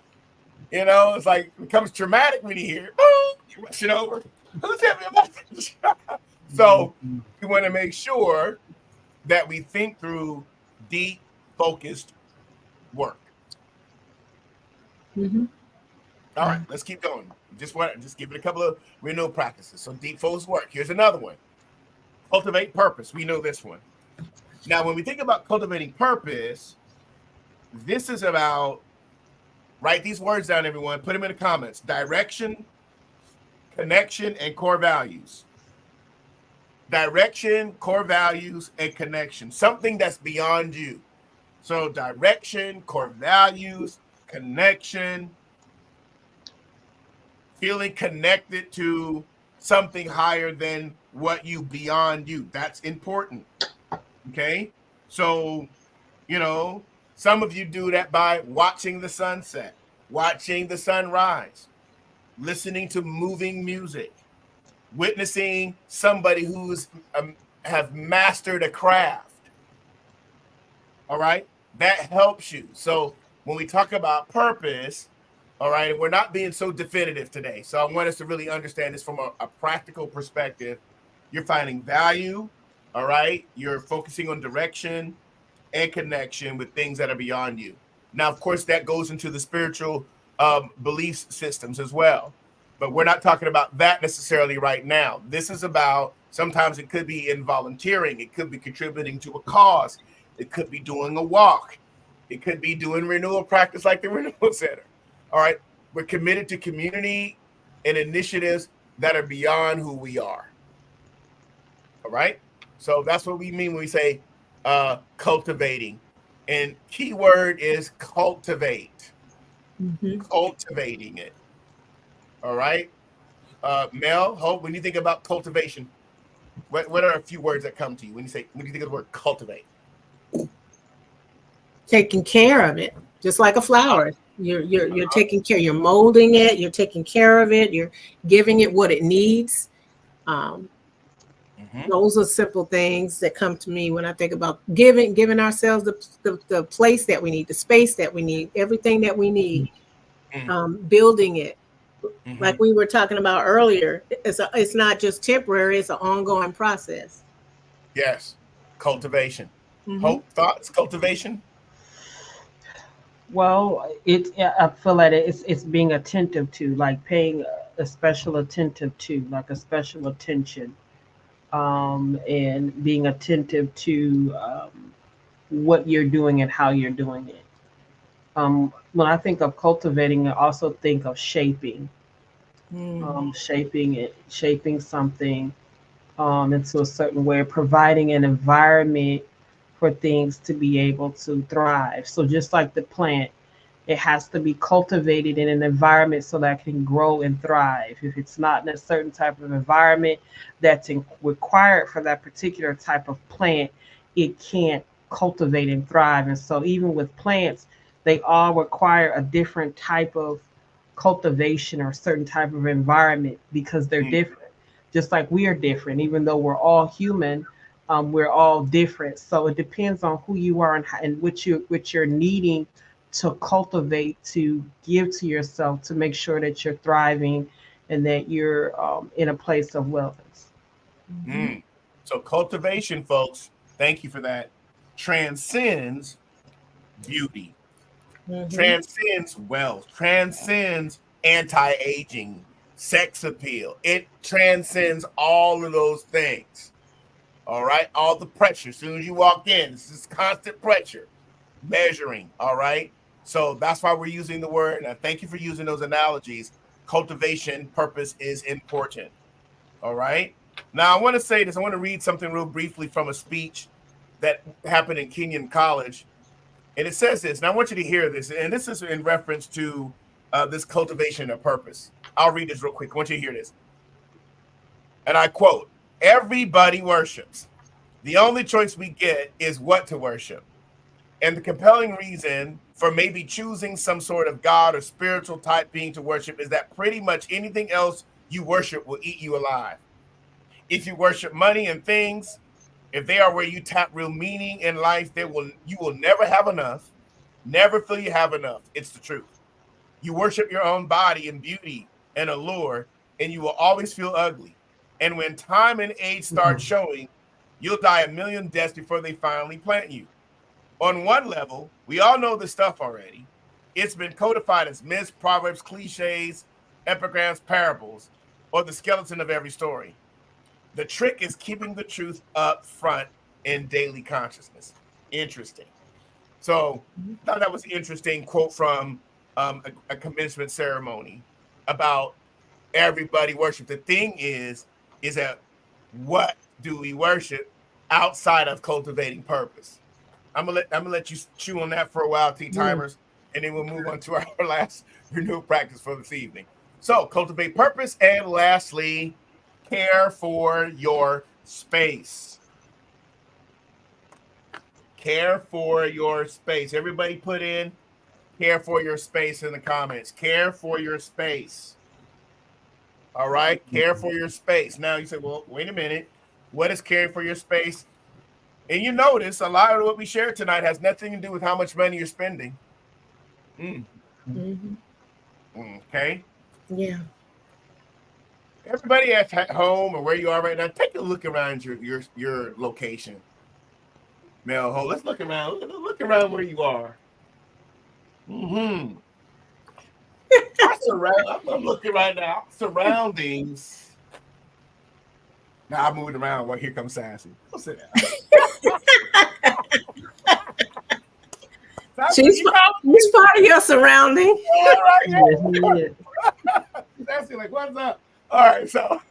[SPEAKER 2] It's like it becomes traumatic when you hear, oh, you rush it over. Who sent me a message? So we want to make sure that we think through deep, focused work.
[SPEAKER 1] Mm-hmm.
[SPEAKER 2] All right, let's keep going. Just give it a couple of renewal practices. So deep focused work. Here's another one. Cultivate purpose. We know this one. Now, when we think about cultivating purpose, this is about, write these words down, everyone. Put them in the comments. Direction, connection, and core values. Direction, core values, and connection. Something that's beyond you. So direction, core values, connection, feeling connected to something higher than what you, beyond you. That's important. Okay. So, some of you do that by watching the sunset, watching the sunrise, listening to moving music, witnessing somebody who's have mastered a craft. All right. That helps you. So when we talk about purpose, all right, we're not being so definitive today. So I want us to really understand this from a practical perspective. You're finding value. All right. You're focusing on direction and connection with things that are beyond you. Now, of course, that goes into the spiritual belief systems as well. But we're not talking about that necessarily right now. This is about, sometimes it could be in volunteering. It could be contributing to a cause. It could be doing a walk. It could be doing renewal practice like the Renewal Center. All right. We're committed to community and initiatives that are beyond who we are. All right. So that's what we mean when we say cultivating. And key word is cultivate. Cultivating it. All right. Mel, Hope, when you think about cultivation, what are a few words that come to you when you think of the word cultivate?
[SPEAKER 1] Taking care of it, just like a flower. You're taking care, you're molding it, you're taking care of it, you're giving it what it needs. Those are simple things that come to me when I think about giving ourselves the place that we need, the space that we need, everything that we need, building it. Like we were talking about earlier, it's not just temporary, it's an ongoing process.
[SPEAKER 2] Yes. Cultivation. Hope, thoughts, cultivation?
[SPEAKER 3] Well, I feel like it's being attentive to, like paying a special attentive to, like a special attention, and being attentive to what you're doing and how you're doing it. When I think of cultivating, I also think of shaping, shaping something into a certain way, providing an environment for things to be able to thrive. So just like the plant, it has to be cultivated in an environment so that it can grow and thrive. If it's not in a certain type of environment that's required for that particular type of plant, it can't cultivate and thrive. And so even with plants, they all require a different type of cultivation or a certain type of environment because they're different. Just like we are different, even though we're all human, we're all different. So it depends on who you are and what you're needing to cultivate, to give to yourself, to make sure that you're thriving and that you're in a place of wellness.
[SPEAKER 2] So cultivation, folks, thank you for that, transcends beauty, transcends wealth, transcends anti-aging, sex appeal. It transcends all of those things. All right. All the pressure. As soon as you walk in, this is constant pressure, measuring. All right. So that's why we're using the word. And thank you for using those analogies. Cultivation purpose is important. All right. Now I want to say this. I want to read something real briefly from a speech that happened in Kenyon College. And it says this, and I want you to hear this. And this is in reference to this cultivation of purpose. I'll read this real quick. I want you to hear this. And I quote, "Everybody worships. The only choice we get is what to worship. And the compelling reason for maybe choosing some sort of God or spiritual type being to worship is that pretty much anything else you worship will eat you alive. If you worship money and things, if they are where you tap real meaning in life, you will never have enough, never feel you have enough. It's the truth. You worship your own body and beauty and allure, and you will always feel ugly. And when time and age start showing, you'll die a million deaths before they finally plant you. On one level, we all know this stuff already. It's been codified as myths, proverbs, cliches, epigrams, parables, or the skeleton of every story. The trick is keeping the truth up front in daily consciousness." Interesting. So I thought that was an interesting quote from a commencement ceremony about everybody worship. The thing is that what do we worship outside of cultivating purpose? I'm gonna let you chew on that for a while, T-timers, and then we'll move on to our last renewal practice for this evening. So cultivate purpose, and lastly, care for your space. Care for your space. Everybody put in care for your space in the comments. Care for your space. All right. Care for your space. Now you say, well, wait a minute. What is caring for your space? And you notice a lot of what we shared tonight has nothing to do with how much money you're spending. Okay.
[SPEAKER 1] Yeah.
[SPEAKER 2] Everybody at home or where you are right now, take a look around your location. Mel, hold. Let's look around. Look around where you are. Mm-hmm. I'm looking right now. Surroundings. Now I'm moving around. Well, here comes Sassy. Don't sit down.
[SPEAKER 1] She's part of your surrounding.
[SPEAKER 2] Yeah, right.
[SPEAKER 3] Yes,
[SPEAKER 2] Sassy, like, what's up? All right, so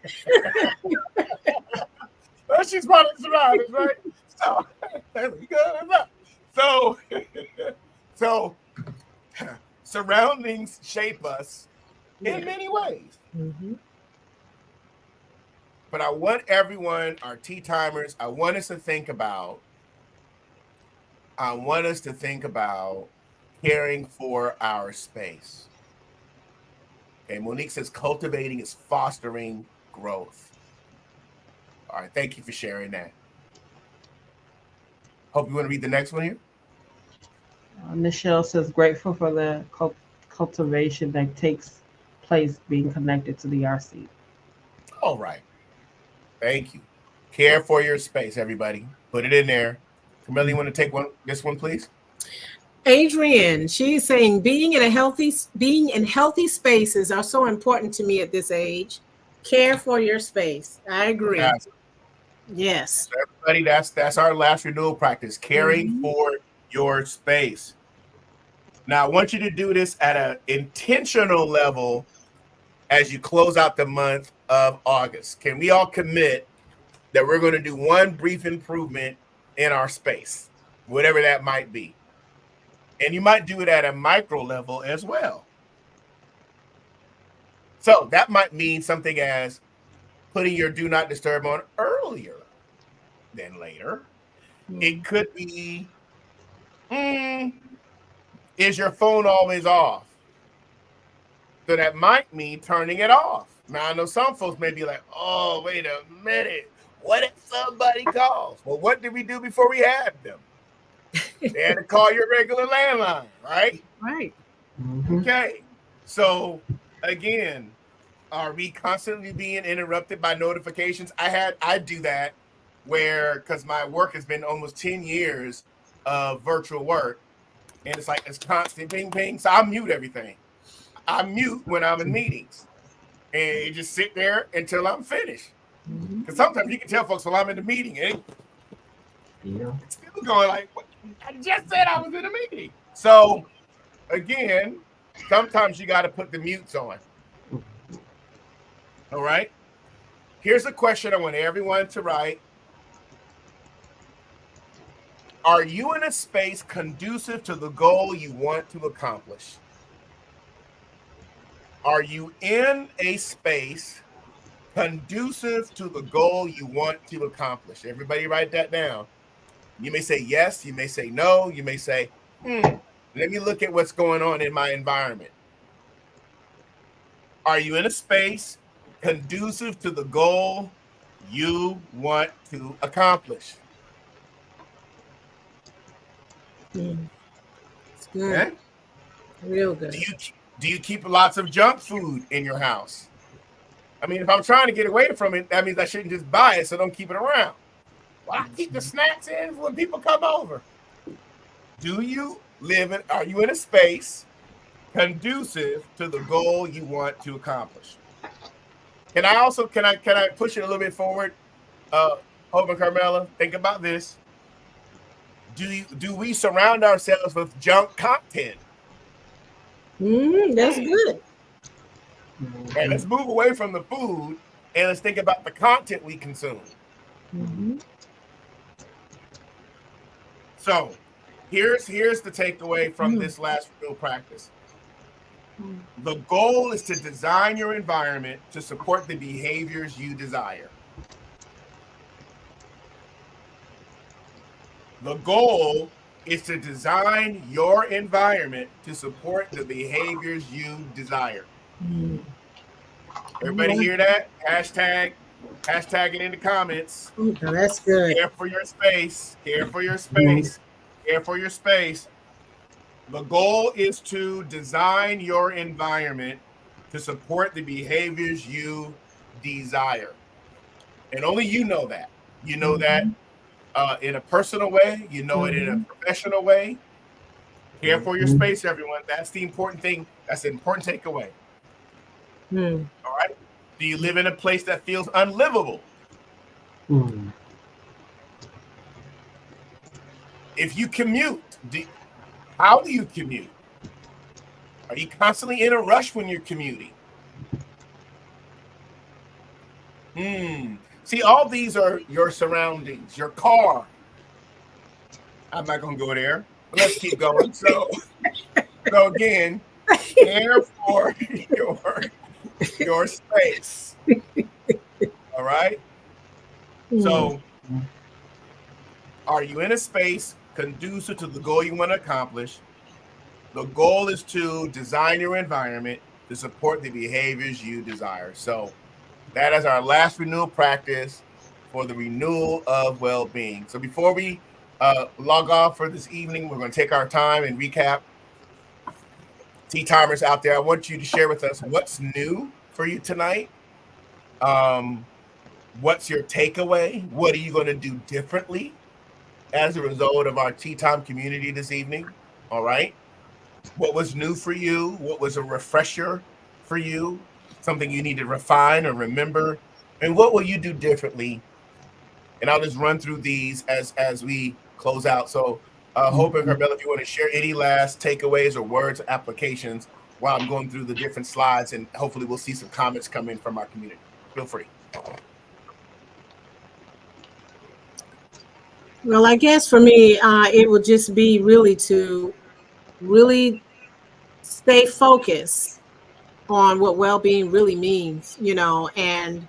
[SPEAKER 2] she's part of the surroundings, right? So you good? What's up? So surroundings shape us in many ways.
[SPEAKER 3] Mm-hmm.
[SPEAKER 2] But I want everyone, our tea timers, I want us to think about caring for our space. Okay, Monique says cultivating is fostering growth. All right, thank you for sharing that. Hope you want to read the next one here.
[SPEAKER 3] Michelle says grateful for the cultivation that takes place being connected to the RC.
[SPEAKER 2] All right. Thank you. Care for your space, everybody. Put it in there. Camille, you want to take this one, please?
[SPEAKER 1] Adrienne, she's saying being in healthy spaces are so important to me at this age. Care for your space. I agree. Yes.
[SPEAKER 2] So everybody, that's our last renewal practice. Caring for your space. Now, I want you to do this at an intentional level as you close out the month of August. Can we all commit that we're going to do one brief improvement in our space, whatever that might be? And you might do it at a micro level as well. So that might mean something as putting your do not disturb on earlier than later. It could be, is your phone always off? So that might mean turning it off. Now, I know some folks may be like, oh, wait a minute. What if somebody calls? Well, what did we do before we had them? They had to call your regular landline, right?
[SPEAKER 1] Right.
[SPEAKER 3] Mm-hmm.
[SPEAKER 2] Okay. So, again, are we constantly being interrupted by notifications? I do that because my work has been almost 10 years of virtual work. And it's like, it's constant ping, ping. So I mute everything. I mute when I'm in meetings. And you just sit there until I'm finished. Because sometimes you can tell folks, well, I'm in the meeting. And it's still going like, I just said I was in a meeting. So, again, sometimes you got to put the mutes on. All right? Here's a question I want everyone to write. Are you in a space conducive to the goal you want to accomplish? Are you in a space conducive to the goal you want to accomplish? Everybody write that down. You may say yes, you may say no, you may say, let me look at what's going on in my environment. Are you in a space conducive to the goal you want to accomplish?
[SPEAKER 1] It's good. Okay. Real good.
[SPEAKER 2] Do you keep lots of junk food in your house? I mean, if I'm trying to get away from it, that means I shouldn't just buy it, so don't keep it around. Well, I keep the snacks in when people come over. Are you in a space conducive to the goal you want to accomplish? Can I push it a little bit forward? Hope and Carmela, think about this. Do we surround ourselves with junk content?
[SPEAKER 1] That's good.
[SPEAKER 2] And let's move away from the food and let's think about the content we consume. So here's the takeaway from this last renewal practice. The goal is to design your environment to support the behaviors you desire. The goal is to design your environment to support the behaviors you desire. Everybody hear that? Hashtag it in the comments.
[SPEAKER 1] That's good.
[SPEAKER 2] Care for your space. Care for your space. Care for your space. The goal is to design your environment to support the behaviors you desire. And only you know that. You know that. in a personal way. You know it in a professional way. Care for your space, everyone. That's the important thing. That's an important takeaway. All right. Do you live in a place that feels unlivable? If you commute, how do you commute? Are you constantly in a rush when you're commuting? See, all these are your surroundings, your car. I'm not going to go there, but let's keep going. So again, care for your space. All right. So, are you in a space conducive to the goal you want to accomplish? The goal is to design your environment to support the behaviors you desire. So, that is our last renewal practice for the renewal of well-being. So, before we log off for this evening, we're going to take our time and recap. Tea timers out there, I want you to share with us what's new for you tonight. What's your takeaway? What are you going to do differently as a result of our tea time community this evening? All right. What was new for you? What was a refresher for you? Something you need to refine or remember? And what will you do differently? And I'll just run through these as we close out. So Hope and Carmela, if you want to share any last takeaways or words, applications while I'm going through the different slides, and hopefully we'll see some comments come in from our community. Feel free.
[SPEAKER 1] Well, I guess for me, it would just be really to really stay focused on what well-being really means, and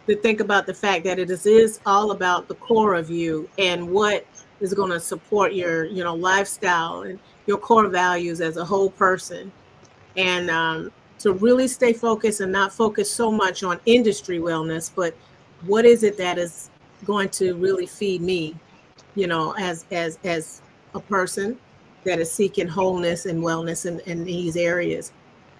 [SPEAKER 1] to think about the fact that it is all about the core of you and what is going to support your, lifestyle and your core values as a whole person. And to really stay focused and not focus so much on industry wellness, but what is it that is going to really feed me, as a person that is seeking wholeness and wellness in these areas.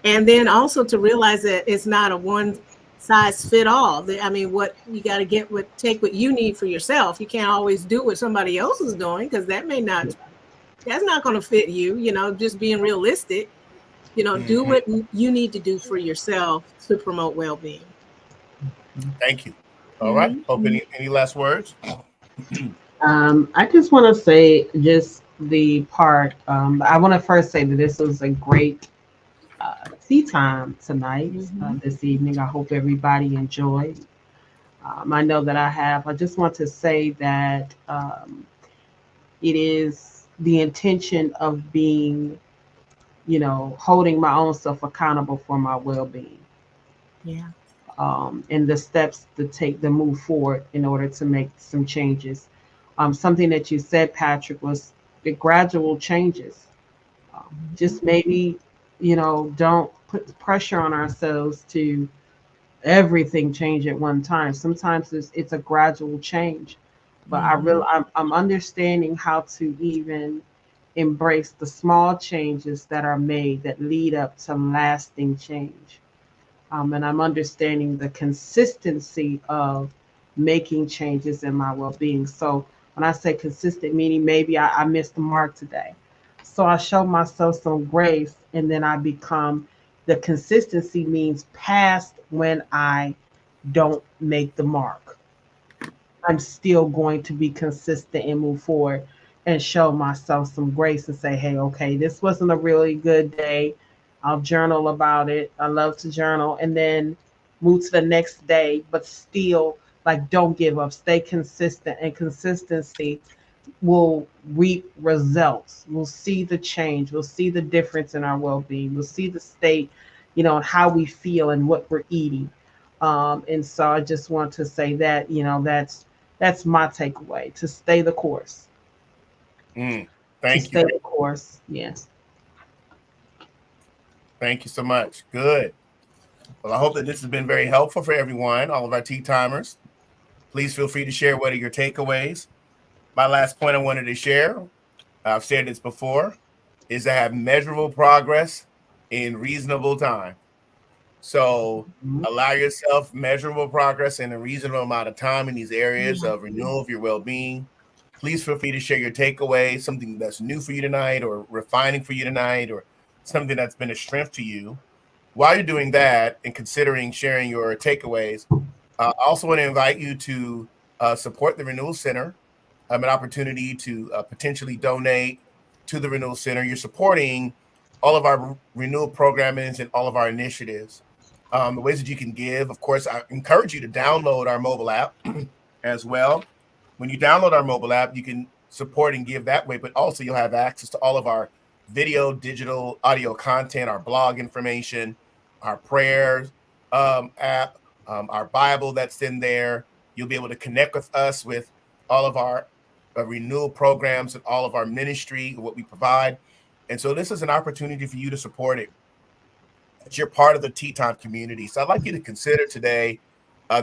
[SPEAKER 1] And then also to realize that it's not a one size fit all. I mean, what you got to take what you need for yourself. You can't always do what somebody else is doing, because that's not going to fit you, just being realistic, do what you need to do for yourself to promote well-being.
[SPEAKER 2] Thank you. All right. Hope any last words?
[SPEAKER 3] I just want to say just the part. I want to first say that this was a great tea time tonight, this evening. I hope everybody enjoyed. I know that I just want to say that it is the intention of being, holding my own self accountable for my well-being.
[SPEAKER 1] Yeah.
[SPEAKER 3] And the steps to move forward in order to make some changes. Something that you said, Patrick, was the gradual changes. Just maybe, don't put the pressure on ourselves to everything change at one time. Sometimes it's a gradual change, but I'm understanding how to even embrace the small changes that are made that lead up to lasting change. And I'm understanding the consistency of making changes in my well-being. So when I say consistent, meaning maybe I missed the mark today. So I show myself some grace, and then I become, the consistency means past when I don't make the mark. I'm still going to be consistent and move forward and show myself some grace and say, hey, okay, this wasn't a really good day. I'll journal about it. I love to journal, and then move to the next day, but still, like, don't give up. Stay consistent, and consistency will reap results. We'll see the change. We'll see the difference in our well-being. We'll see the state, and how we feel and what we're eating. And so I just want to say that, that's my takeaway, to stay the course.
[SPEAKER 2] Thank
[SPEAKER 3] you.
[SPEAKER 2] You.
[SPEAKER 3] Stay the course. Yes.
[SPEAKER 2] Thank you so much. Good. Well, I hope that this has been very helpful for everyone, all of our tea timers. Please feel free to share what are your takeaways. My last point I wanted to share, I've said this before, is to have measurable progress in reasonable time. So allow yourself measurable progress in a reasonable amount of time in these areas of renewal of your well-being. Please feel free to share your takeaway, something that's new for you tonight or refining for you tonight or something that's been a strength to you. While you're doing that and considering sharing your takeaways, I also want to invite you to support the Renewal Center, an opportunity to potentially donate to the Renewal Center. You're supporting all of our renewal programmings and all of our initiatives. The ways that you can give, of course, I encourage you to download our mobile app as well. When you download our mobile app, you can support and give that way, but also you'll have access to all of our video, digital, audio content, our blog information, our prayers app, our Bible that's in there. You'll be able to connect with us with all of our renewal programs and all of our ministry, what we provide. And so this is an opportunity for you to support it. That you're part of the Tea Time community. So I'd like you to consider today,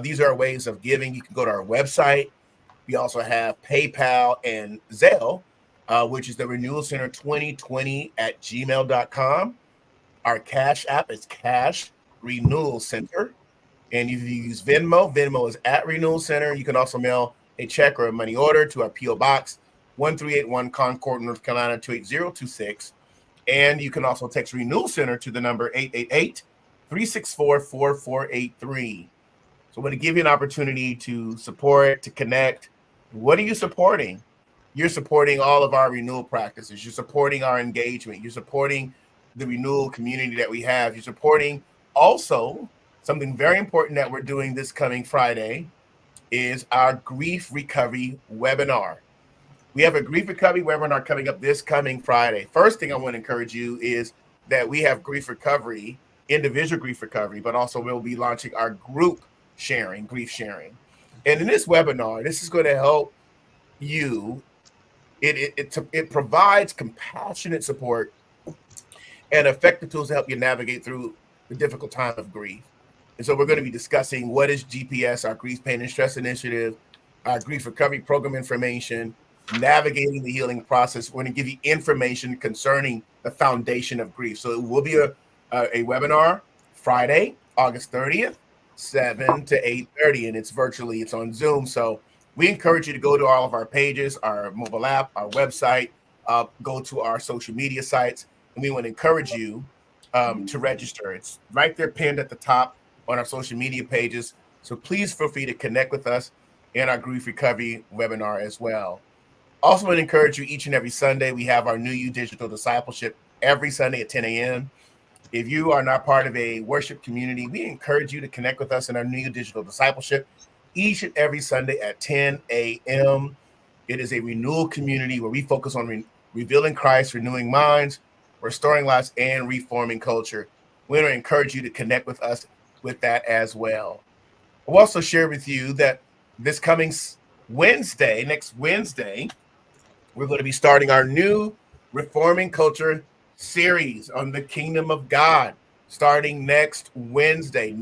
[SPEAKER 2] these are ways of giving. You can go to our website. We also have PayPal and Zelle, which is the Renewal Center 2020 at gmail.com. Our Cash App is Cash Renewal Center. And if you use Venmo, Venmo is at Renewal Center. You can also mail a check or a money order to our P.O. Box 1381 Concord, North Carolina 28026. And you can also text Renewal Center to the number 888-364-4483. So I want to give you an opportunity to support, to connect. What are you supporting? You're supporting all of our renewal practices. You're supporting our engagement. You're supporting the renewal community that we have. You're supporting also something very important that we're doing this coming Friday is our grief recovery webinar. We have a grief recovery webinar coming up this coming Friday. First thing I want to encourage you is that we have grief recovery, individual grief recovery, but also we'll be launching our group sharing, grief sharing. And in this webinar, this is going to help you. It provides compassionate support and effective tools to help you navigate through the difficult time of grief. And so we're going to be discussing what is GPS, our Grief, Pain, and Stress Initiative, our grief recovery program information, navigating the healing process. We're going to give you information concerning the foundation of grief. So it will be a webinar Friday, August 30th, 7 to 8:30, and it's on Zoom. So we encourage you to go to all of our pages, our mobile app, our website, go to our social media sites, and we want to encourage you to register. It's right there pinned at the top on our social media pages. So please feel free to connect with us in our grief recovery webinar as well. Also want to encourage you each and every Sunday, we have our New You Digital Discipleship every Sunday at 10 a.m. If you are not part of a worship community, we encourage you to connect with us in our New You Digital Discipleship each and every Sunday at 10 a.m. It is a renewal community where we focus on revealing Christ, renewing minds, restoring lives, and reforming culture. We want to encourage you to connect with us with that as well. I'll also share with you that this coming next Wednesday, we're going to be starting our new Reforming Culture series on the Kingdom of God, starting next Wednesday,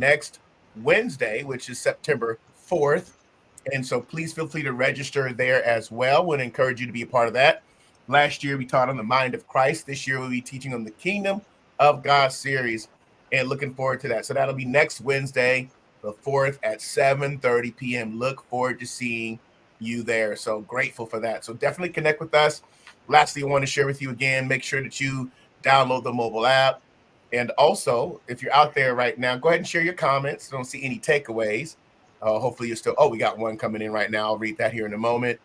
[SPEAKER 2] which is September 4th. And so please feel free to register there as well. We'll encourage you to be a part of that. Last year, we taught on the mind of Christ. This year, we'll be teaching on the Kingdom of God series, and looking forward to that. So that'll be next Wednesday, the 4th at 7:30 p.m. Look forward to seeing you there. So grateful for that. So definitely connect with us. Lastly, I want to share with you again, make sure that you download the mobile app. And also, if you're out there right now, go ahead and share your comments. Don't see any takeaways. Hopefully you're still, we got one coming in right now. I'll read that here in a moment.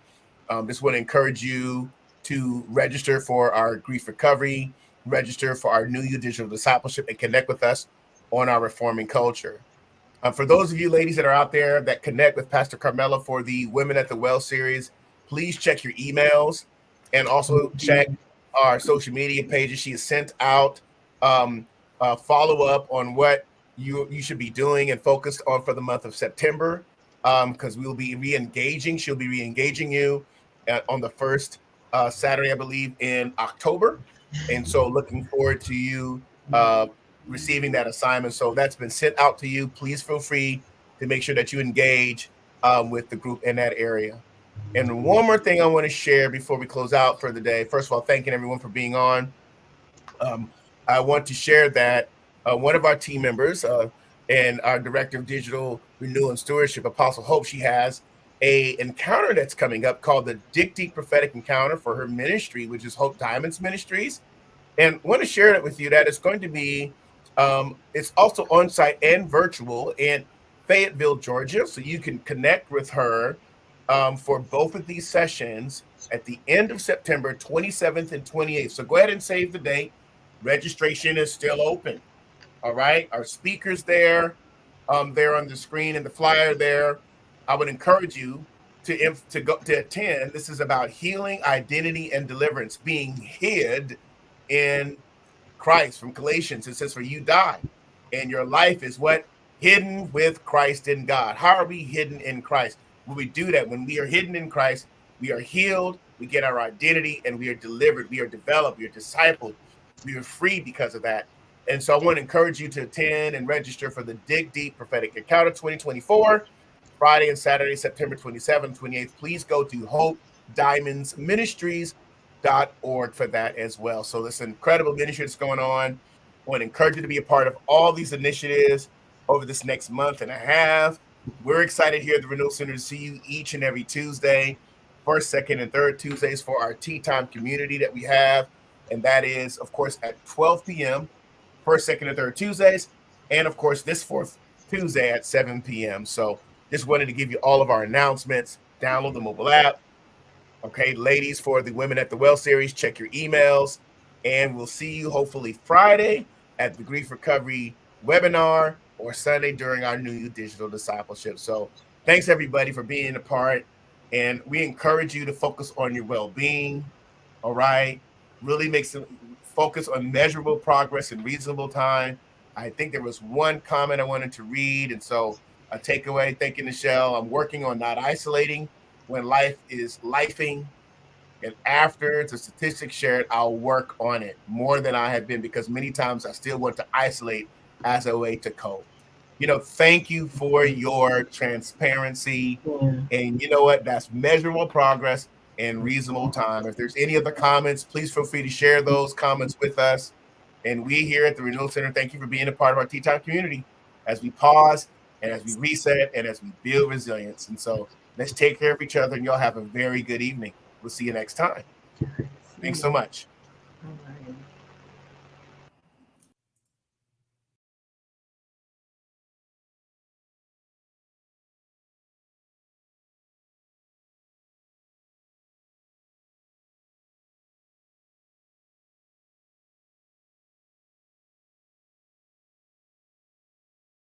[SPEAKER 2] Just want to encourage you to register for our grief recovery, register for our New You Digital Discipleship, and connect with us on our Reforming Culture. For those of you ladies that are out there that connect with Pastor Carmela for the Women at the Well series, please check your emails and also check our social media pages. She has sent out follow-up on what you should be doing and focused on for the month of September, because we will be re-engaging. She'll be re-engaging you on the first Saturday, I believe, in October. And so looking forward to you receiving that assignment. So that's been sent out to you. Please feel free to make sure that you engage with the group in that area. And one more thing I want to share before we close out for the day. First of all, thanking everyone for being on. I want to share that one of our team members and our Director of Digital Renewal and Stewardship, Apostle Hope, she has a encounter that's coming up called the Dig Deep Prophetic Encounter for her ministry, which is Hope Diamonds Ministries. And I want to share it with you that it's going to be, it's also on site and virtual in Fayetteville, Georgia. So you can connect with her for both of these sessions at the end of September 27th and 28th. So go ahead and save the date. Registration is still open. All right. Our speakers there on the screen and the flyer there. I would encourage you to go to attend. This is about healing, identity, and deliverance, being hid in Christ. From Galatians, it says, "For you died, and your life is what? Hidden with Christ in God." How are we hidden in Christ? When we do that, when we are hidden in Christ, we are healed, we get our identity, and we are delivered, we are developed, we are discipled, we are free because of that. And so I want to encourage you to attend and register for the Dig Deep Prophetic Encounter 2024, Friday and Saturday, September 27th, 28th. Please go to Hope Diamonds Ministries.org for that as well. So this incredible ministry that's going on. I want to encourage you to be a part of all these initiatives over this next month and a half. We're excited here at the Renewal Center to see you each and every Tuesday, first, second, and third Tuesdays for our tea time community that we have. And that is, of course, at 12 p.m., first, second, and third Tuesdays. And, of course, this fourth Tuesday at 7 p.m. So just wanted to give you all of our announcements. Download the mobile app. Okay, ladies, for the Women at the Well series, check your emails. And we'll see you hopefully Friday at the Grief Recovery webinar or Sunday during our new digital discipleship. So thanks, everybody, for being a part. And we encourage you to focus on your well-being. All right. Really make some focus on measurable progress in reasonable time. I think there was one comment I wanted to read. And so a takeaway, thank you, Nichelle. I'm working on not isolating when life is lifing. And after the statistics shared, I'll work on it more than I have been, because many times I still want to isolate as a way to cope. Thank you for your transparency.
[SPEAKER 3] Yeah.
[SPEAKER 2] And you know what? That's measurable progress in reasonable time. If there's any other comments, please feel free to share those comments with us. And we here at the Renewal Center, thank you for being a part of our Tea Time community as we pause and as we reset and as we build resilience. And so let's take care of each other, and y'all have a very good evening. We'll see you next time. Thanks so much.